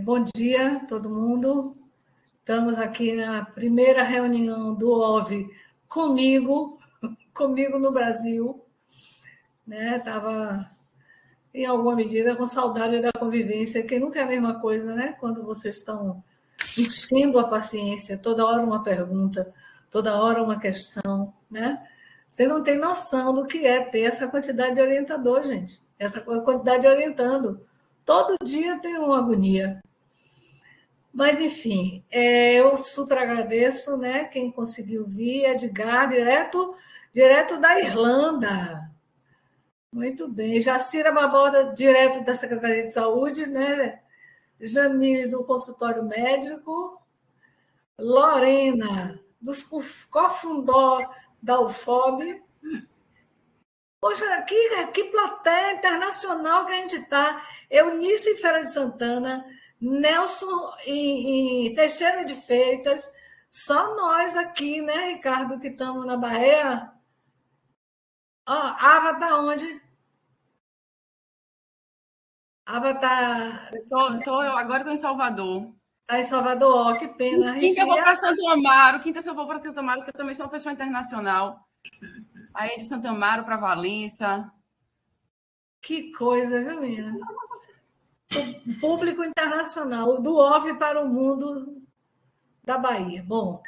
Bom dia, todo mundo. Estamos aqui na primeira reunião do OV comigo no Brasil. Estava, em alguma medida, com saudade da convivência, que nunca é a mesma coisa, né? Quando vocês estão enchendo a paciência, toda hora uma pergunta, toda hora uma questão, né? Você não tem noção do que é ter essa quantidade de orientador, gente. Essa quantidade de orientando. Todo dia tem uma agonia. Mas, enfim, eu super agradeço, né? Quem conseguiu vir, Edgar, direto da Irlanda. Muito bem. Jacira Barbosa, direto da Secretaria de Saúde, né? Jamile, do consultório médico. Lorena, dos cofundó da UFOB. Poxa, que plateia internacional que a gente está. Eunice em Feira de Santana, Nelson em Teixeira de Freitas, só nós aqui, né, Ricardo, que estamos na Bahia. Ava está onde? Ava está. Agora estou em Salvador. Está em Salvador, que pena. Quinta eu vou para Santo Amaro, quinta eu vou para Santo Amaro, porque eu também sou uma pessoa internacional. Aí de Santo Amaro para Valença. Que coisa, viu, menina? Público internacional, do OV para o mundo da Bahia. Bom,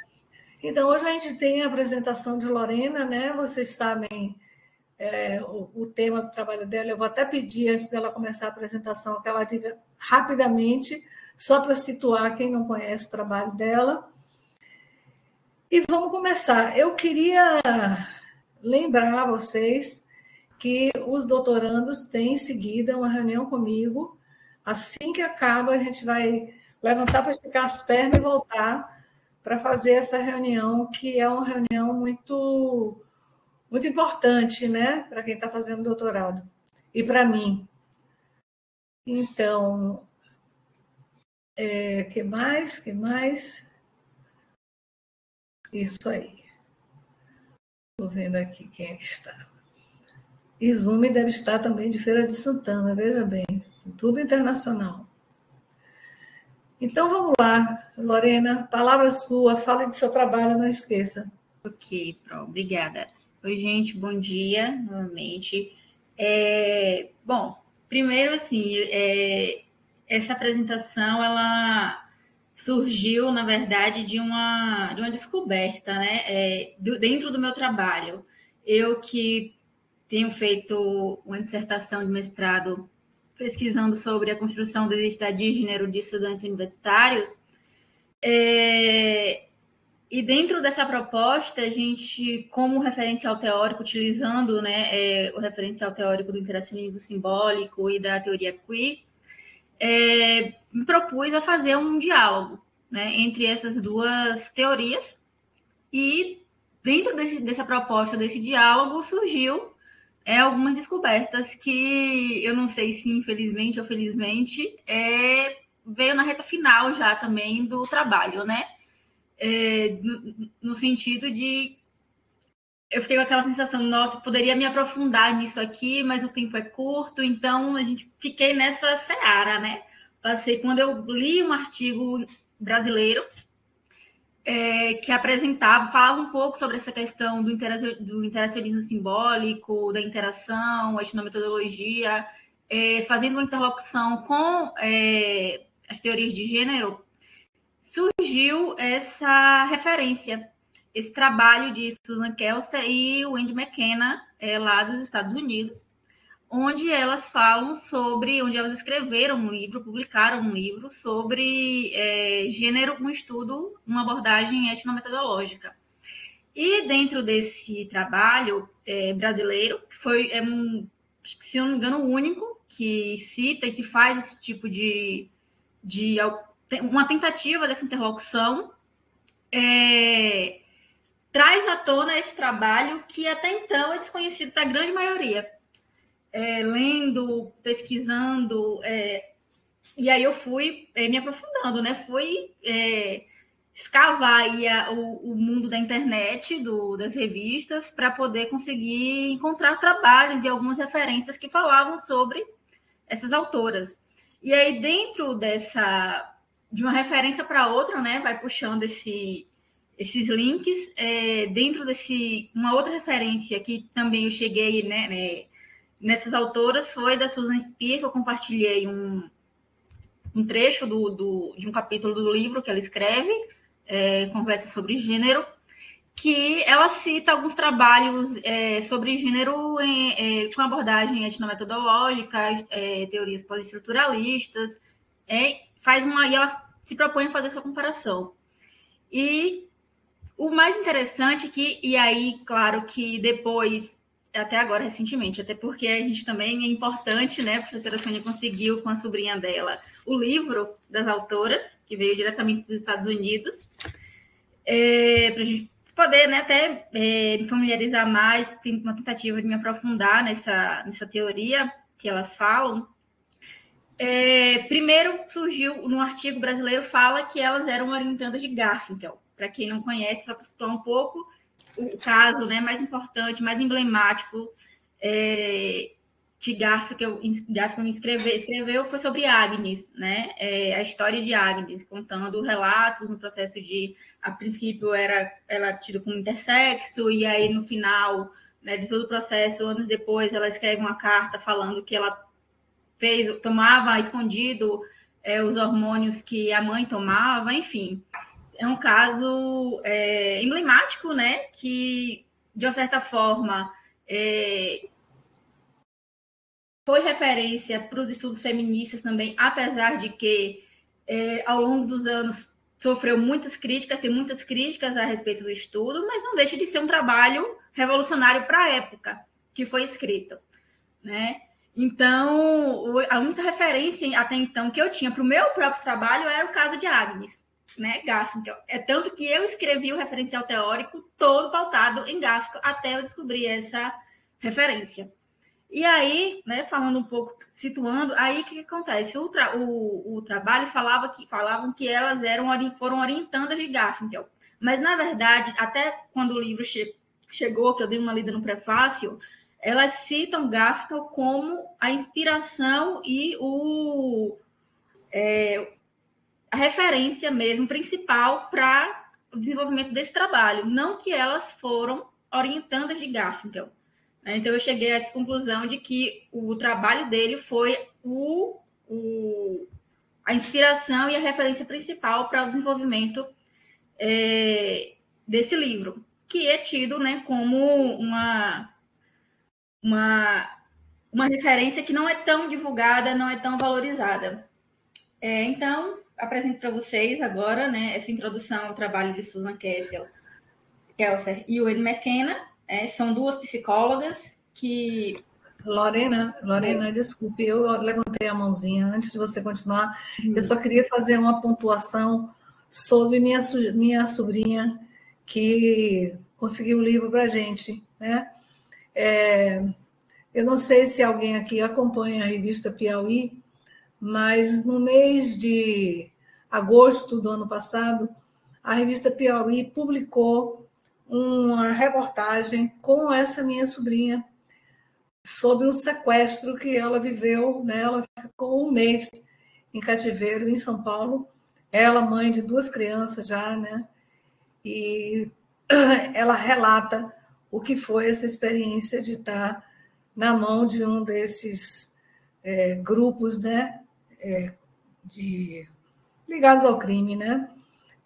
então hoje a gente tem a apresentação de Lorena, né? Vocês sabem o tema do trabalho dela. Eu vou até pedir, antes dela começar a apresentação, que ela diga rapidamente, só para situar quem não conhece o trabalho dela. E vamos começar. Eu queria lembrar a vocês que os doutorandos têm em seguida uma reunião comigo. Assim que acaba, a gente vai levantar para esticar as pernas e voltar para fazer essa reunião, que é uma reunião muito, muito importante, né, para quem está fazendo doutorado e para mim. Então, que mais? Isso aí. Estou vendo aqui quem é que está. Izumi deve estar também de Feira de Santana, veja bem, tudo internacional. Então, vamos lá, Lorena, palavra sua, fale do seu trabalho, não esqueça. Ok, obrigada. Oi, gente, bom dia, novamente. Bom, primeiro, assim, essa apresentação, ela surgiu, na verdade, de uma descoberta, né, dentro do meu trabalho. Eu que tenho feito uma dissertação de mestrado pesquisando sobre a construção da identidade de gênero de estudantes universitários, e dentro dessa proposta, a gente, como referencial teórico, utilizando, né, o referencial teórico do interacionismo simbólico e da teoria queer, me propus a fazer um diálogo, né, entre essas duas teorias. E dentro dessa proposta, desse diálogo, surgiu algumas descobertas que eu não sei se infelizmente ou felizmente veio na reta final já também do trabalho, né? No sentido de eu fiquei com aquela sensação, nossa, poderia me aprofundar nisso aqui, mas o tempo é curto, então fiquei nessa seara, né? Quando eu li um artigo brasileiro que falava um pouco sobre essa questão do interacionismo simbólico, da interação, a etnometodologia, fazendo uma interlocução com as teorias de gênero, surgiu essa referência, esse trabalho de Susan Kelser e Wendy McKenna, lá dos Estados Unidos, onde elas escreveram um livro, publicaram um livro sobre gênero, um estudo, uma abordagem etnometodológica. E dentro desse trabalho brasileiro, que foi, se não me engano, o único que cita e que faz esse tipo de uma tentativa dessa interlocução, traz à tona esse trabalho que até então é desconhecido para a grande maioria. Lendo, pesquisando, e aí eu fui me aprofundando, né? Fui escavar aí o mundo da internet, das revistas, para poder conseguir encontrar trabalhos e algumas referências que falavam sobre essas autoras. E aí, dentro de uma referência para outra, né, vai puxando esses links. Dentro uma outra referência que também eu cheguei, né, nessas autoras foi da Susan Speer, que eu compartilhei um trecho de um capítulo do livro que ela escreve, Conversa sobre Gênero, que ela cita alguns trabalhos sobre gênero com abordagem etnometodológica, teorias pós-estruturalistas, e ela se propõe a fazer essa comparação. E o mais interessante e aí, claro que depois, até agora, recentemente, até porque a gente também é importante, né? A professora Sônia conseguiu com a sobrinha dela o livro das autoras, que veio diretamente dos Estados Unidos, para a gente poder, né, até me familiarizar mais, tem uma tentativa de me aprofundar nessa teoria que elas falam. Primeiro surgiu no artigo brasileiro, fala que elas eram orientandas de Garfinkel. Para quem não conhece, só para citar um pouco, o caso, né, mais importante, mais emblemático que Garfinkel escreveu foi sobre Agnes, né? A história de Agnes, contando relatos no processo de, a princípio ela tida como intersexo, e aí no final, né, de todo o processo, anos depois, ela escreve uma carta falando que ela tomava escondido os hormônios que a mãe tomava, enfim. É um caso emblemático, né? Que, de uma certa forma, foi referência para os estudos feministas também, apesar de que, ao longo dos anos, sofreu muitas críticas, tem muitas críticas a respeito do estudo, mas não deixa de ser um trabalho revolucionário para a época que foi escrito, né? Então, a única referência até então que eu tinha para o meu próprio trabalho era o caso de Agnes, né, Garfinkel. Tanto que eu escrevi o referencial teórico todo pautado em Garfinkel até eu descobrir essa referência. E aí, né, falando um pouco, situando, aí o que acontece? O trabalho falavam que elas foram orientandas de Garfinkel. Mas, na verdade, até quando o livro chegou, que eu dei uma lida no prefácio, elas citam Garfinkel como a inspiração e a referência mesmo principal para o desenvolvimento desse trabalho. Não que elas foram orientandas de Garfinkel. Então, eu cheguei a essa conclusão de que o trabalho dele foi a inspiração e a referência principal para o desenvolvimento desse livro, que é tido, né, como uma referência que não é tão divulgada, não é tão valorizada. Então, apresento para vocês agora, né, essa introdução ao trabalho de Susan Kelser e Wayne McKenna. São duas psicólogas que... Lorena, desculpe, eu levantei a mãozinha antes de você continuar. Eu só queria fazer uma pontuação sobre minha sobrinha que conseguiu o livro para a gente, né? Eu não sei se alguém aqui acompanha a revista Piauí, mas no mês de agosto do ano passado, a revista Piauí publicou uma reportagem com essa minha sobrinha sobre um sequestro que ela viveu, né? Ela ficou um mês em cativeiro em São Paulo, ela mãe de 2 crianças já, né? E ela relata o que foi essa experiência de estar na mão de um desses grupos, né? Ligados ao crime, né?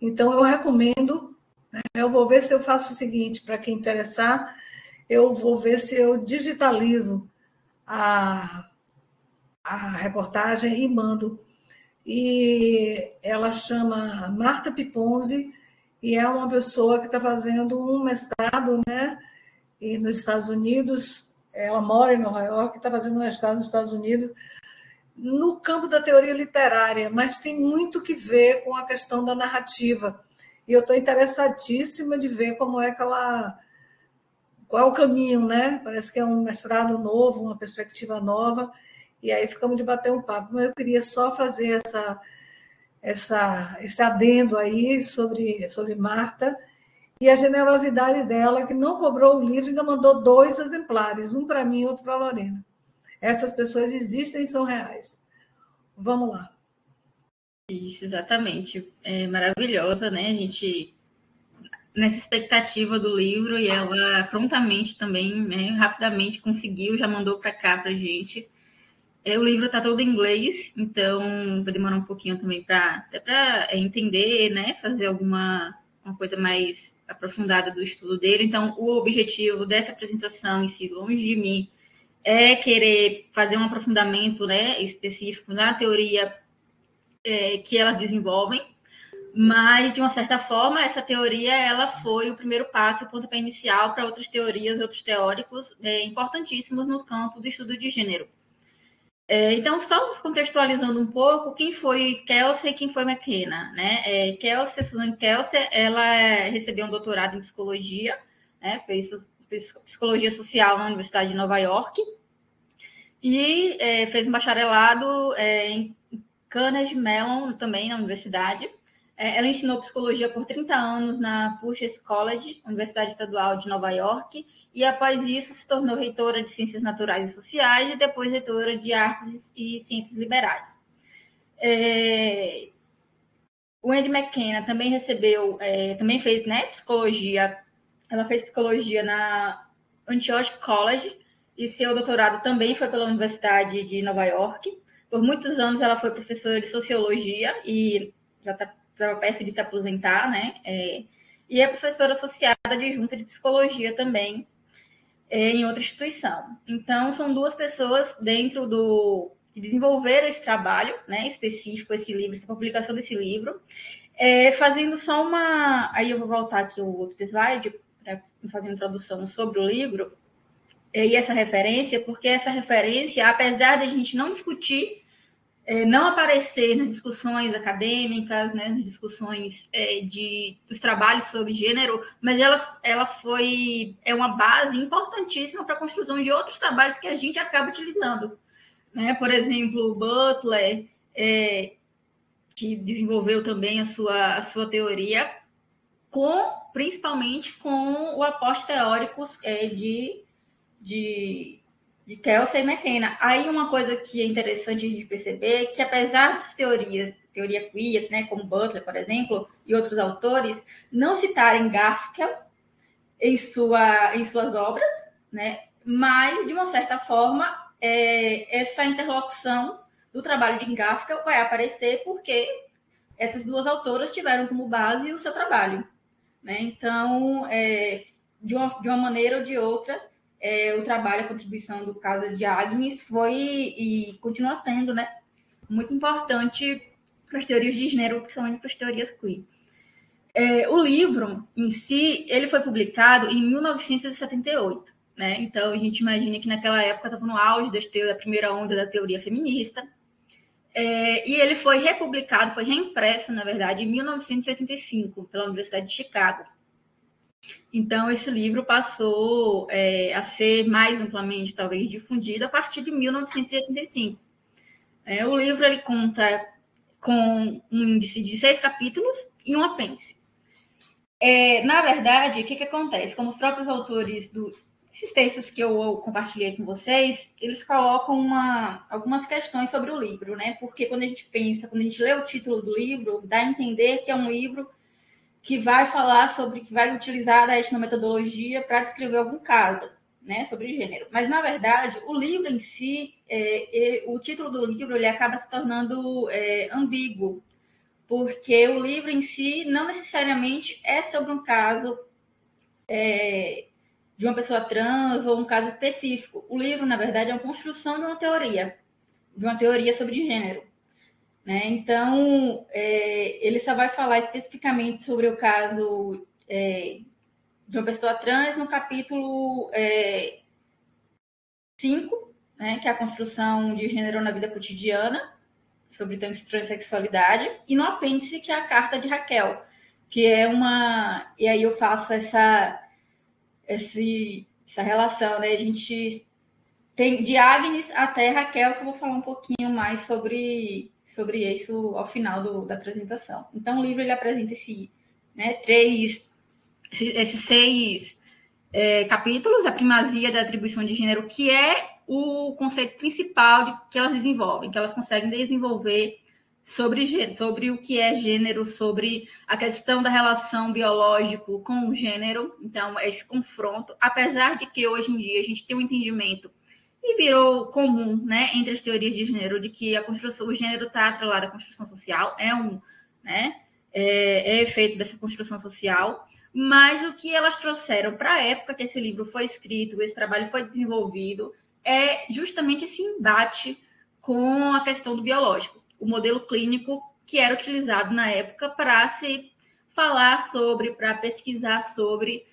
Então, eu recomendo, né? Eu vou ver se eu faço o seguinte, para quem interessar, eu vou ver se eu digitalizo a reportagem e mando. E ela chama Marta Piponzi, e é uma pessoa que está fazendo um mestrado, né? E nos Estados Unidos, ela mora em Nova York, está fazendo um mestrado nos Estados Unidos, no campo da teoria literária, mas tem muito que ver com a questão da narrativa. E eu estou interessadíssima de ver como é que ela... Qual é o caminho, né? Parece que é um mestrado novo, uma perspectiva nova, e aí ficamos de bater um papo. Mas eu queria só fazer esse adendo aí sobre Marta e a generosidade dela, que não cobrou o livro e ainda mandou 2 exemplares, um para mim e outro para a Lorena. Essas pessoas existem e são reais. Vamos lá. Isso, exatamente. É maravilhosa, né? A gente nessa expectativa do livro e ela prontamente também, né, rapidamente conseguiu, já mandou para cá para gente. O livro está todo em inglês, então vai demorar um pouquinho também até para entender, né, fazer uma coisa mais aprofundada do estudo dele. Então, o objetivo dessa apresentação em si, longe de mim, é querer fazer um aprofundamento, né, específico na teoria que elas desenvolvem, mas, de uma certa forma, essa teoria ela foi o primeiro passo, o pontapé inicial para outras teorias, outros teóricos importantíssimos no campo do estudo de gênero. Então, só contextualizando um pouco, quem foi Kelsey e quem foi McKenna, né? Susan Kelsey, ela recebeu um doutorado em psicologia, né? Fez psicologia social na Universidade de Nova York e fez um bacharelado em Carnegie Mellon, também na universidade. Ela ensinou psicologia por 30 anos na Pusher College, Universidade Estadual de Nova York, e após isso se tornou reitora de Ciências Naturais e Sociais e depois reitora de Artes e Ciências Liberais. O Andy McKenna também também fez, né, psicologia. Ela fez psicologia na Antioch College e seu doutorado também foi pela Universidade de Nova York. Por muitos anos ela foi professora de sociologia e já estava perto de se aposentar, né? E é professora associada adjunta de psicologia também em outra instituição. Então, são duas pessoas dentro de desenvolver esse trabalho, né, específico, esse livro, essa publicação desse livro, fazendo só uma... Aí eu vou voltar aqui o outro slide para fazer uma introdução sobre o livro e essa referência, porque essa referência, apesar de a gente não discutir, não aparecer nas discussões acadêmicas, né, nas discussões dos trabalhos sobre gênero, mas ela é uma base importantíssima para a construção de outros trabalhos que a gente acaba utilizando. Né? Por exemplo, Butler, que desenvolveu também a sua teoria, principalmente com o aporte teórico de Kelsey e McKenna. Aí uma coisa que é interessante a gente perceber que apesar das teoria queer, né, como Butler, por exemplo, e outros autores, não citarem Gaskell em suas obras, né, mas, de uma certa forma, essa interlocução do trabalho de Gaskell vai aparecer porque essas duas autoras tiveram como base o seu trabalho. Né? Então, de uma maneira ou de outra, o trabalho, a contribuição do caso de Agnes foi e continua sendo, né, muito importante para as teorias de gênero, principalmente para as teorias queer. O livro em si, ele foi publicado em 1978, né? Então a gente imagina que naquela época estava no auge da primeira onda da teoria feminista, e ele foi republicado, foi reimpresso, na verdade, em 1985 pela Universidade de Chicago. Então, esse livro passou a ser mais amplamente, talvez, difundido a partir de 1985. O livro ele conta com um índice de 6 capítulos e um apêndice. Na verdade, o que acontece? Como os próprios autores desses textos que eu compartilhei com vocês, eles colocam algumas questões sobre o livro, né? Porque quando a gente lê o título do livro, dá a entender que é um livro que vai falar que vai utilizar a etnometodologia para descrever algum caso, né, sobre gênero. Mas, na verdade, o livro em si, o título do livro, ele acaba se tornando ambíguo, porque o livro em si não necessariamente é sobre um caso de uma pessoa trans ou um caso específico. O livro, na verdade, é uma construção de uma teoria sobre gênero. Né? Então, ele só vai falar especificamente sobre o caso de uma pessoa trans no capítulo 5, né, que é a construção de gênero na vida cotidiana, sobre transexualidade, e no apêndice, que é a carta de Raquel, que é uma... E aí eu faço essa relação, né? A gente tem de Agnes até Raquel, que eu vou falar um pouquinho mais sobre isso ao final da apresentação. Então, o livro ele apresenta esses 6 capítulos, a primazia da atribuição de gênero, que é o conceito principal que elas desenvolvem, que elas conseguem desenvolver sobre o que é gênero, sobre a questão da relação biológico com o gênero. Então, esse confronto, apesar de que hoje em dia a gente tem um entendimento e virou comum, né, entre as teorias de gênero, de que o gênero está atrelado à construção social, é efeito dessa construção social, mas o que elas trouxeram para a época que esse livro foi escrito, esse trabalho foi desenvolvido, é justamente esse embate com a questão do biológico, o modelo clínico que era utilizado na época para se falar sobre, para pesquisar sobre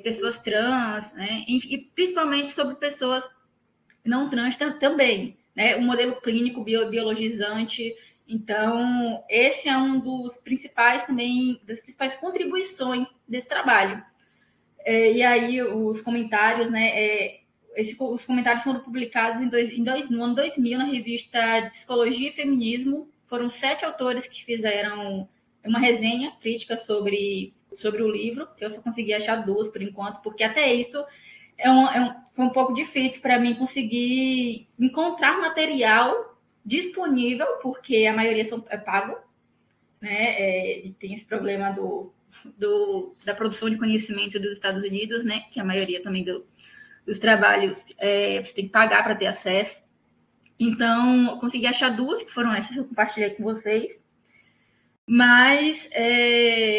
pessoas trans, né? E principalmente sobre pessoas não trans também, né? O modelo clínico biologizante. Então, esse é um dos principais também, das principais contribuições desse trabalho. E aí, os comentários, né? Os comentários foram publicados no ano 2000 na revista Psicologia e Feminismo. Foram 7 autores que fizeram uma resenha crítica sobre o livro. Eu só consegui achar 2 por enquanto, porque até isso foi um pouco difícil para mim conseguir encontrar material disponível, porque a maioria é pago, né? E tem esse problema da produção de conhecimento dos Estados Unidos, né? Que a maioria também dos trabalhos você tem que pagar para ter acesso. Então, eu consegui achar 2, que foram essas que eu compartilhei com vocês. Mas,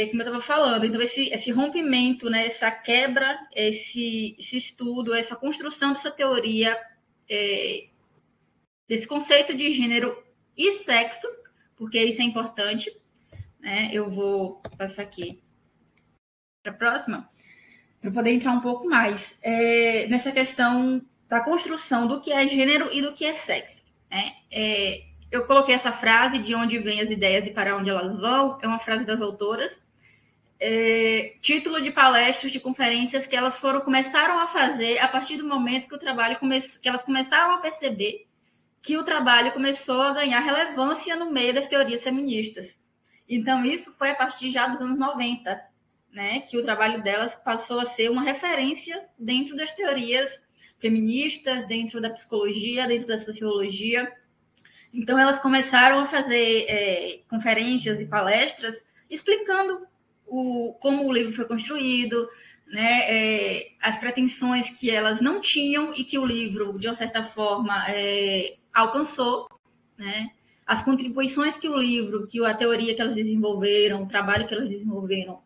como eu estava falando, então esse rompimento, né, essa quebra, esse estudo, essa construção dessa teoria, desse conceito de gênero e sexo, porque isso é importante, né? Eu vou passar aqui para a próxima, para poder entrar um pouco mais nessa questão da construção do que é gênero e do que é sexo, né? Eu coloquei essa frase, de onde vêm as ideias e para onde elas vão, é uma frase das autoras, título de palestras, de conferências que elas começaram a fazer a partir do momento que o trabalho que elas começaram a perceber que o trabalho começou a ganhar relevância no meio das teorias feministas. Então, isso foi a partir já dos anos 90, né, que o trabalho delas passou a ser uma referência dentro das teorias feministas, dentro da psicologia, dentro da sociologia. Então, elas começaram a fazer conferências e palestras explicando como o livro foi construído, né, as pretensões que elas não tinham e que o livro, de uma certa forma, alcançou, né, as contribuições que o livro, que a teoria que elas desenvolveram, o trabalho que elas desenvolveram,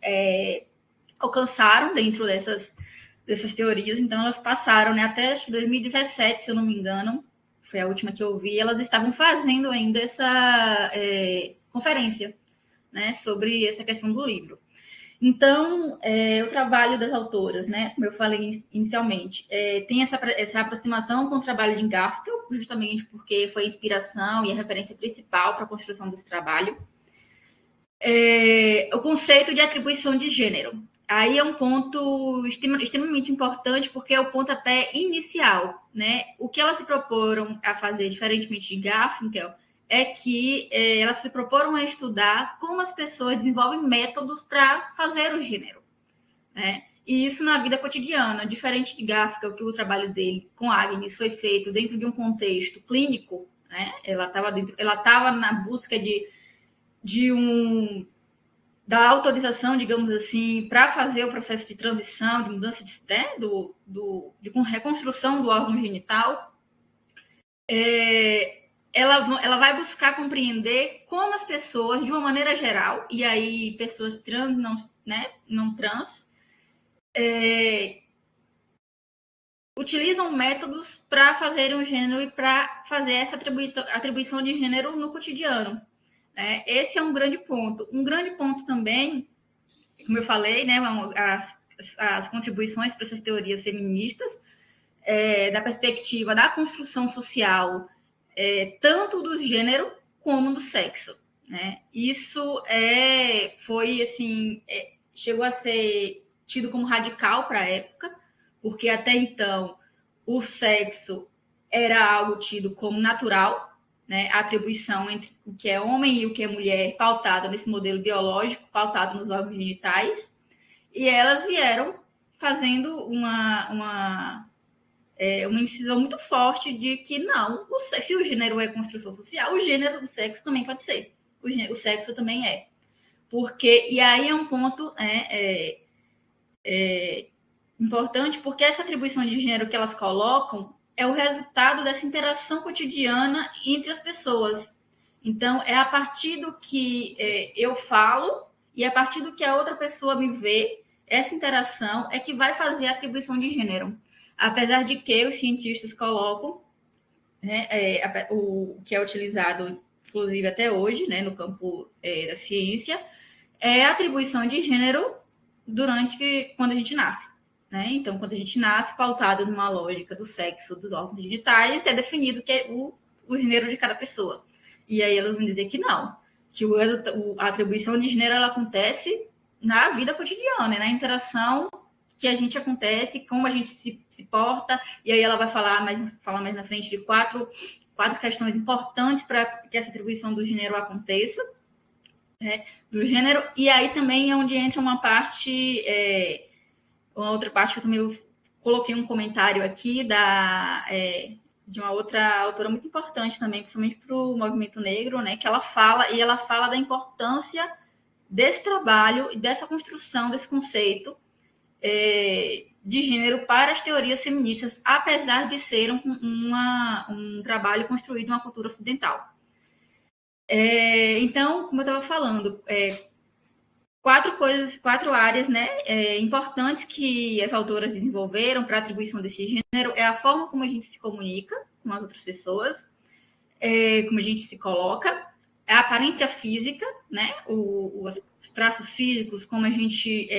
alcançaram dentro dessas teorias. Então, elas passaram, né, até 2017, se eu não me engano, foi a última que eu vi, elas estavam fazendo ainda essa conferência, né, sobre essa questão do livro. Então, o trabalho das autoras, né, como eu falei inicialmente, tem essa aproximação com o trabalho de Garfinkel, justamente porque foi a inspiração e a referência principal para a construção desse trabalho. O conceito de atribuição de gênero. Aí é um ponto extremamente importante, porque é o pontapé inicial, né? O que elas se proporam a fazer, diferentemente de Garfinkel, é que elas se proporam a estudar como as pessoas desenvolvem métodos para fazer o gênero, né? E isso na vida cotidiana, diferente de Garfinkel, que o trabalho dele com Agnes foi feito dentro de um contexto clínico, né? Ela estava na busca da autorização, digamos assim, para fazer o processo de transição, de mudança de reconstrução do órgão genital. Ela vai buscar compreender como as pessoas, de uma maneira geral, e aí pessoas trans, não trans, utilizam métodos para fazerem o gênero e para fazer essa atribuição de gênero no cotidiano. Esse é um grande ponto. Um grande ponto também, como eu falei, né, as contribuições para essas teorias feministas, da perspectiva da construção social, tanto do gênero como do sexo, né? Isso foi assim, chegou a ser tido como radical para a época, porque até então o sexo era algo tido como natural, né? A atribuição entre o que é homem e o que é mulher, pautada nesse modelo biológico, pautado nos órgãos genitais, e elas vieram fazendo uma uma incisão muito forte de que não, se o gênero é construção social, o gênero do sexo também pode ser. O sexo também é. Porque, e aí é um ponto importante, porque essa atribuição de gênero que elas colocam é o resultado dessa interação cotidiana entre as pessoas. Então, é a partir do que eu falo e a partir do que a outra pessoa me vê, essa interação é que vai fazer a atribuição de gênero. Apesar de que os cientistas colocam, né, o que é utilizado, inclusive até hoje, né, no campo da ciência, é a atribuição de gênero quando a gente nasce. Né? Então, quando a gente nasce, pautado numa lógica do sexo dos órgãos genitais, é definido que é o gênero de cada pessoa. E aí elas vão dizer que não, que a atribuição de gênero ela acontece na vida cotidiana, né? Na interação que a gente acontece, como a gente se porta, e aí ela vai falar mais na frente de quatro questões importantes para que essa atribuição do gênero aconteça, né? Do gênero, e aí também é onde entra uma outra parte que eu também coloquei um comentário aqui de uma outra autora muito importante também, principalmente para o movimento negro, né? Que ela fala da importância desse trabalho e dessa construção desse conceito de gênero para as teorias feministas, apesar de ser um trabalho construído numa cultura ocidental. Então, como eu estava falando, quatro áreas, né, importantes que as autoras desenvolveram para a atribuição desse gênero é a forma como a gente se comunica com as outras pessoas, como a gente se coloca, a aparência física, né, os traços físicos, como a gente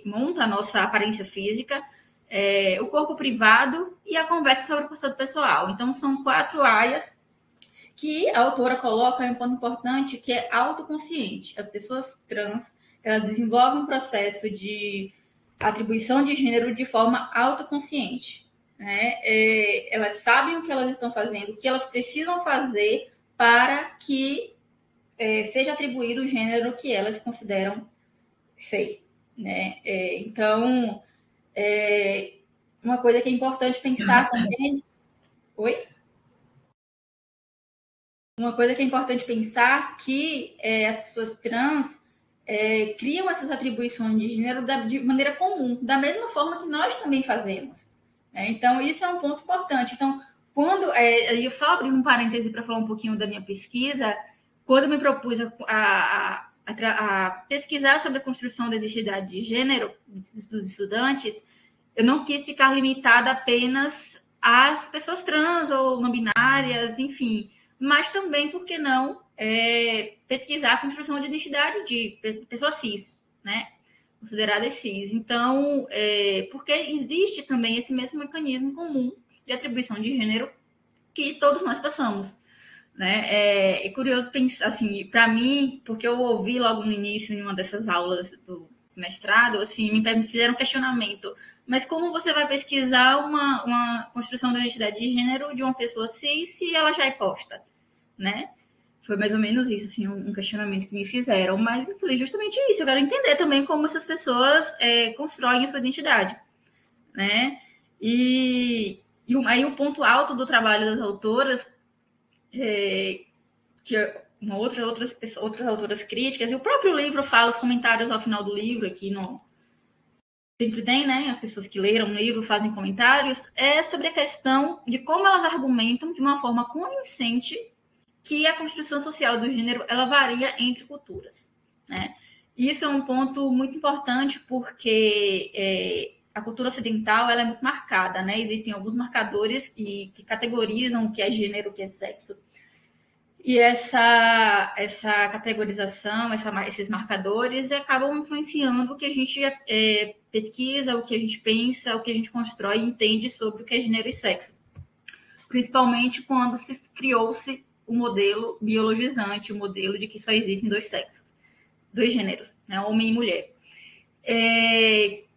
monta a nossa aparência física, o corpo privado e a conversa sobre o passado pessoal. Então, são 4 áreas que a autora coloca um ponto importante, que é autoconsciente. As pessoas trans, elas desenvolvem um processo de atribuição de gênero de forma autoconsciente. Né? Elas sabem o que elas estão fazendo, o que elas precisam fazer para que seja atribuído o gênero que elas consideram ser. Né? Então, uma coisa que é importante pensar também... Oi? Uma coisa que é importante pensar que as pessoas trans criam essas atribuições de gênero de maneira comum, da mesma forma que nós também fazemos. Né? Então, isso é um ponto importante. Então, eu só abri um parêntese para falar um pouquinho da minha pesquisa, quando eu me propus a pesquisar sobre a construção da identidade de gênero dos estudantes, eu não quis ficar limitada apenas às pessoas trans ou não binárias, enfim, mas também, por que não, pesquisar a construção de identidade de pessoas cis, né? Consideradas cis. Então, porque existe também esse mesmo mecanismo comum de atribuição de gênero que todos nós passamos. Né? É curioso pensar, assim, para mim, porque eu ouvi logo no início, em uma dessas aulas do mestrado, assim, me fizeram um questionamento. Mas como você vai pesquisar uma construção da identidade de gênero de uma pessoa cis se ela já é posta, né? Foi mais ou menos isso, assim, um questionamento que me fizeram. Mas eu falei justamente isso. Eu quero entender também como essas pessoas constroem a sua identidade, né? E aí o ponto alto do trabalho das autoras, que outras autoras críticas, e o próprio livro fala, os comentários ao final do livro, aqui no... Sempre tem, né? As pessoas que leram o livro fazem comentários, sobre a questão de como elas argumentam de uma forma convincente que a construção social do gênero ela varia entre culturas, né? Isso é um ponto muito importante porque a cultura ocidental ela é muito marcada, né? Existem alguns marcadores que categorizam o que é gênero, o que é sexo. E essa categorização, esses marcadores acabam influenciando o que a gente pesquisa, o que a gente pensa, o que a gente constrói e entende sobre o que é gênero e sexo. Principalmente quando se criou-se o modelo biologizante, o modelo de que só existem 2 sexos, 2 gêneros, né? Homem e mulher.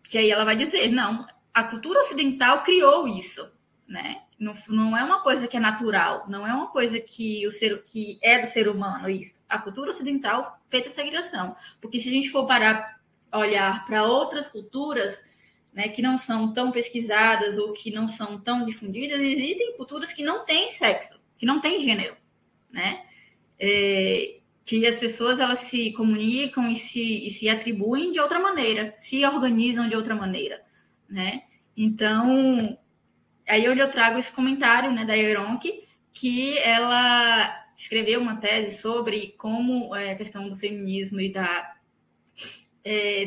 Que aí ela vai dizer, não, a cultura ocidental criou isso, né? Não é uma coisa que é natural, não é uma coisa que é do ser humano isso. A cultura ocidental fez essa segregação, porque se a gente for olhar para outras culturas, né, que não são tão pesquisadas ou que não são tão difundidas, existem culturas que não têm sexo, que não têm gênero, né? Que as pessoas elas se comunicam e se atribuem de outra maneira, se organizam de outra maneira, né? Então, aí onde eu trago esse comentário, né, da Eronk, que ela escreveu uma tese sobre como a questão do feminismo e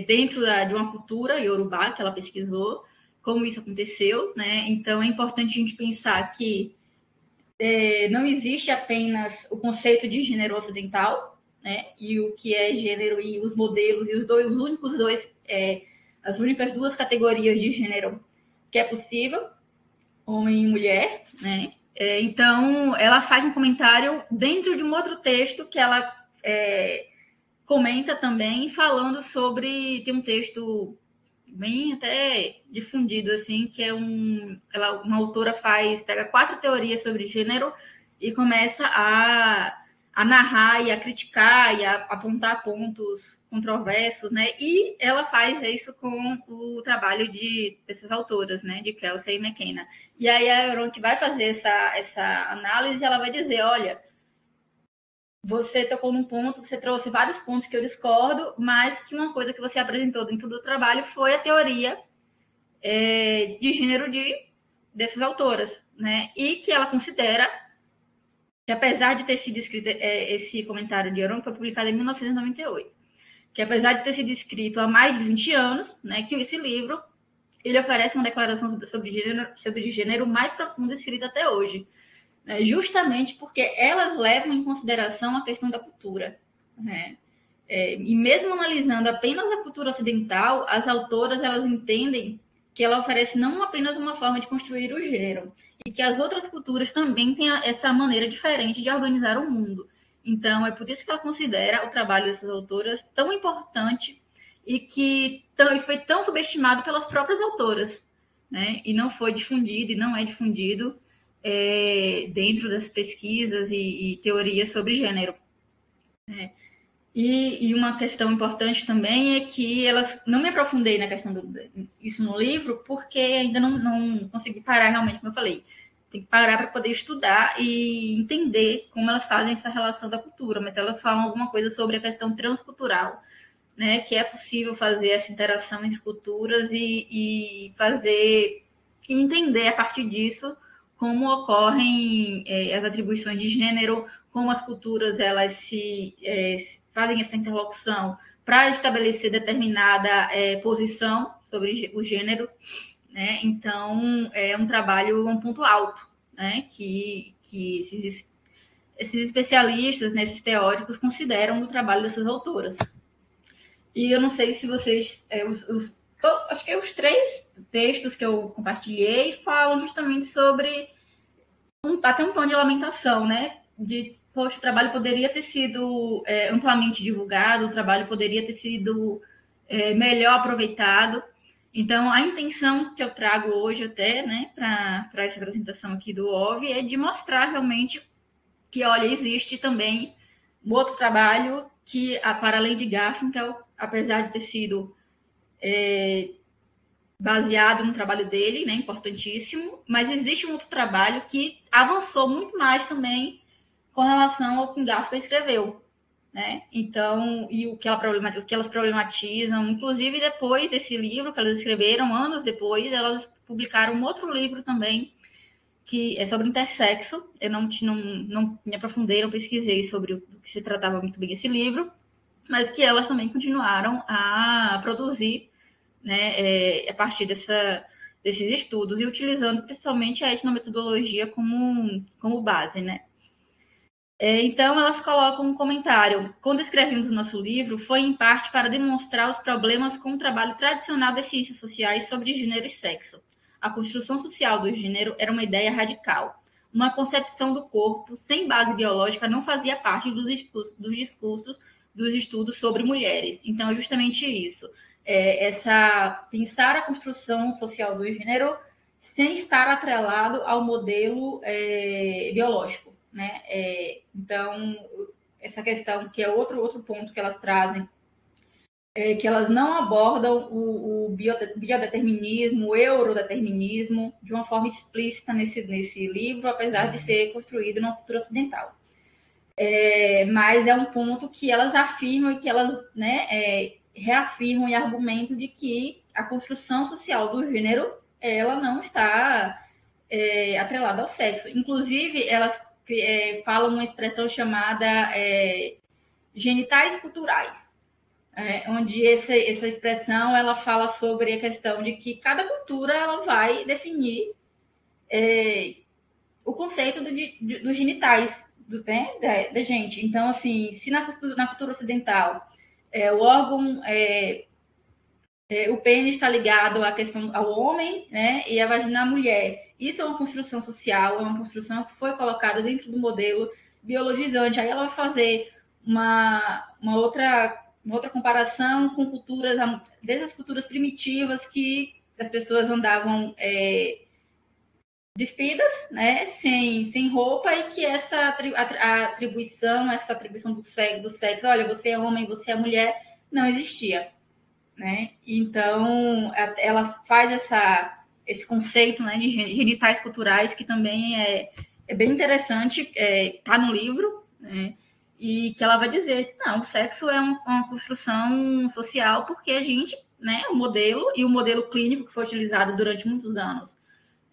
dentro de uma cultura iorubá que ela pesquisou, como isso aconteceu, né? Então é importante a gente pensar que não existe apenas o conceito de gênero ocidental, né? E o que é gênero e os modelos e as únicas duas categorias de gênero que é possível, homem e mulher, né? Então ela faz um comentário dentro de um outro texto que ela comenta também, falando sobre, tem um texto bem até difundido, assim, que é uma autora pega 4 teorias sobre gênero e começa a narrar e a criticar e a apontar pontos controversos, né? E ela faz isso com o trabalho dessas autoras, né? De Kelsey e McKenna. E aí a Eronk vai fazer essa análise e ela vai dizer, olha, você tocou num ponto, você trouxe vários pontos que eu discordo, mas que uma coisa que você apresentou dentro do trabalho foi a teoria de gênero dessas autoras, né? E que ela considera que, apesar de ter sido escrito esse comentário de Euron, foi publicado em 1998, que apesar de ter sido escrito há mais de 20 anos, né, que esse livro ele oferece uma declaração sobre gênero mais profunda escrita até hoje, né, justamente porque elas levam em consideração a questão da cultura, né? E mesmo analisando apenas a cultura ocidental, as autoras elas entendem que ela oferece não apenas uma forma de construir o gênero, e que as outras culturas também têm essa maneira diferente de organizar o mundo. Então, é por isso que ela considera o trabalho dessas autoras tão importante e que foi tão subestimado pelas próprias autoras, né? E não foi difundido, e não é difundido dentro das pesquisas e teorias sobre gênero. E uma questão importante também é que elas não me aprofundei na questão isso no livro, porque ainda não consegui parar realmente, como eu falei. Tem que parar para poder estudar e entender como elas fazem essa relação da cultura, mas elas falam alguma coisa sobre a questão transcultural, né? Que é possível fazer essa interação entre culturas e fazer e entender a partir disso como ocorrem as atribuições de gênero, como as culturas elas fazem essa interlocução para estabelecer determinada posição sobre o gênero, né? Então, é um trabalho, um ponto alto, né? Que esses especialistas, né, esses teóricos, consideram o trabalho dessas autoras. E eu não sei se vocês... acho que os 3 textos que eu compartilhei falam justamente sobre até um tom de lamentação, né? Poxa, o trabalho poderia ter sido amplamente divulgado, o trabalho poderia ter sido melhor aproveitado. Então, a intenção que eu trago hoje até, né, para essa apresentação aqui do OV é de mostrar realmente que, olha, existe também um outro trabalho que, para além de Garfinkel, apesar de ter sido baseado no trabalho dele, né, importantíssimo, mas existe um outro trabalho que avançou muito mais também com relação ao que Garfinkel escreveu, né? Então, e o que elas problematizam, inclusive depois desse livro que elas escreveram, anos depois, elas publicaram um outro livro também, que é sobre intersexo. Eu não me aprofundei, não pesquisei sobre o que se tratava muito bem esse livro, mas que elas também continuaram a produzir, né, a partir desses estudos e utilizando principalmente a etnometodologia como base, né? Então, elas colocam um comentário. Quando escrevemos o nosso livro, foi em parte para demonstrar os problemas com o trabalho tradicional das ciências sociais sobre gênero e sexo. A construção social do gênero era uma ideia radical. Uma concepção do corpo sem base biológica não fazia parte dos discursos dos estudos sobre mulheres. Então, é justamente isso. Pensar a construção social do gênero sem estar atrelado ao modelo biológico, né? Então, essa questão que é outro ponto que elas trazem que elas não abordam o biodeterminismo, o eurodeterminismo, de uma forma explícita nesse livro, apesar de ser construído na cultura ocidental. Mas é um ponto que elas afirmam e que elas, né, reafirmam e argumentam de que a construção social do gênero ela não está atrelada ao sexo. Inclusive, elas falam uma expressão chamada genitais culturais, onde essa expressão ela fala sobre a questão de que cada cultura ela vai definir o conceito dos genitais da gente. Então, assim, se na cultura ocidental o órgão, o pênis está ligado à questão ao homem, né, e a vagina à mulher. Isso é uma construção social, é uma construção que foi colocada dentro do modelo biologizante. Aí ela vai fazer uma outra comparação com culturas, desde as culturas primitivas que as pessoas andavam despidas, né, sem roupa, e que essa atribuição do sexo, olha, você é homem, você é mulher, não existia, né? Então, ela faz esse conceito, né, de genitais culturais, que também é bem interessante, tá no livro, né? E que ela vai dizer, não, o sexo é uma construção social, porque a gente, né, o modelo clínico que foi utilizado durante muitos anos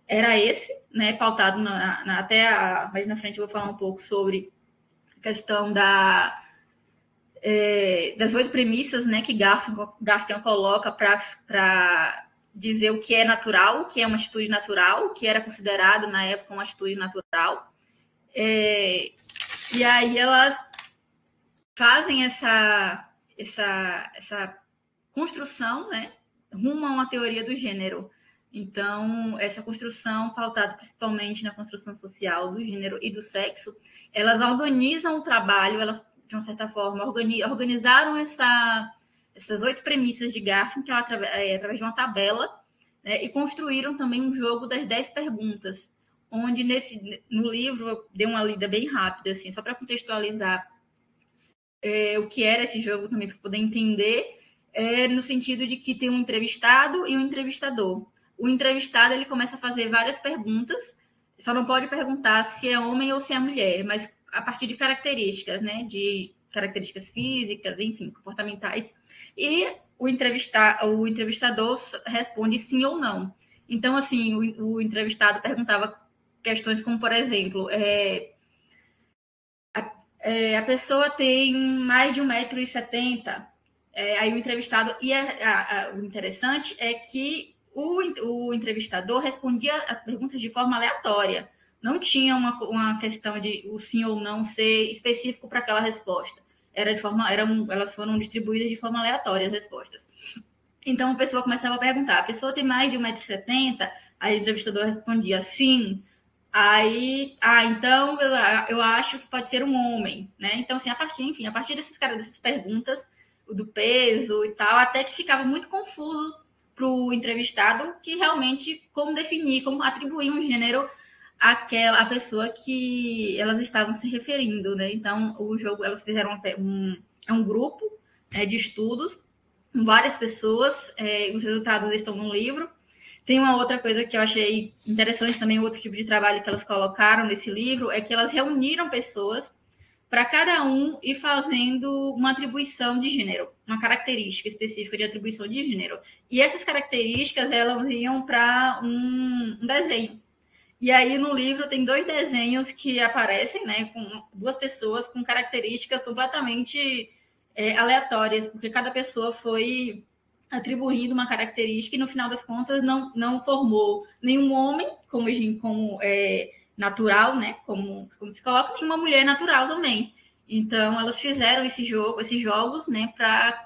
era esse, né, pautado mais na frente eu vou falar um pouco sobre a questão das 8 premissas, né, que Garfinkel coloca para dizer o que é natural, o que é uma atitude natural, o que era considerado na época uma atitude natural. E aí elas fazem essa construção, né, rumo a uma teoria do gênero. Então, essa construção, pautada principalmente na construção social do gênero e do sexo, elas organizam o trabalho, elas, de uma certa forma, organizaram essas 8 premissas de Garfinkel através de uma tabela, né, e construíram também um jogo das 10 perguntas, onde no livro eu dei uma lida bem rápida, assim, só para contextualizar o que era esse jogo também, para poder entender, no sentido de que tem um entrevistado e um entrevistador. O entrevistado ele começa a fazer várias perguntas, só não pode perguntar se é homem ou se é mulher, mas a partir de características, né? De características físicas, enfim, comportamentais. E o entrevistador responde sim ou não. Então, assim, o entrevistado perguntava questões como, por exemplo, a pessoa tem mais de 1,70 m. Aí o entrevistado... E o interessante é que o entrevistador respondia as perguntas de forma aleatória. Não tinha uma questão de o sim ou não ser específico para aquela resposta. Elas foram distribuídas de forma aleatória as respostas. Então a pessoa começava a perguntar: a pessoa tem mais de 1,70 m? Aí o entrevistador respondia sim. Aí, então eu acho que pode ser um homem, né? Então, assim, a partir dessas perguntas, do peso e tal, até que ficava muito confuso para o entrevistado que realmente como definir, como atribuir um gênero àquela pessoa que elas estavam se referindo, né? Então, o jogo, elas fizeram um grupo de estudos com várias pessoas, os resultados estão no livro. Tem uma outra coisa que eu achei interessante também, outro tipo de trabalho que elas colocaram nesse livro, é que elas reuniram pessoas para cada um ir fazendo uma atribuição de gênero, uma característica específica de atribuição de gênero. E essas características, elas iam para um desenho. E aí, no livro, tem 2 desenhos que aparecem, né, com 2 pessoas com características completamente aleatórias, porque cada pessoa foi atribuindo uma característica e, no final das contas, não formou nenhum homem como natural, né? Como se coloca, nenhuma mulher natural também. Então, elas fizeram esses jogos, né? Para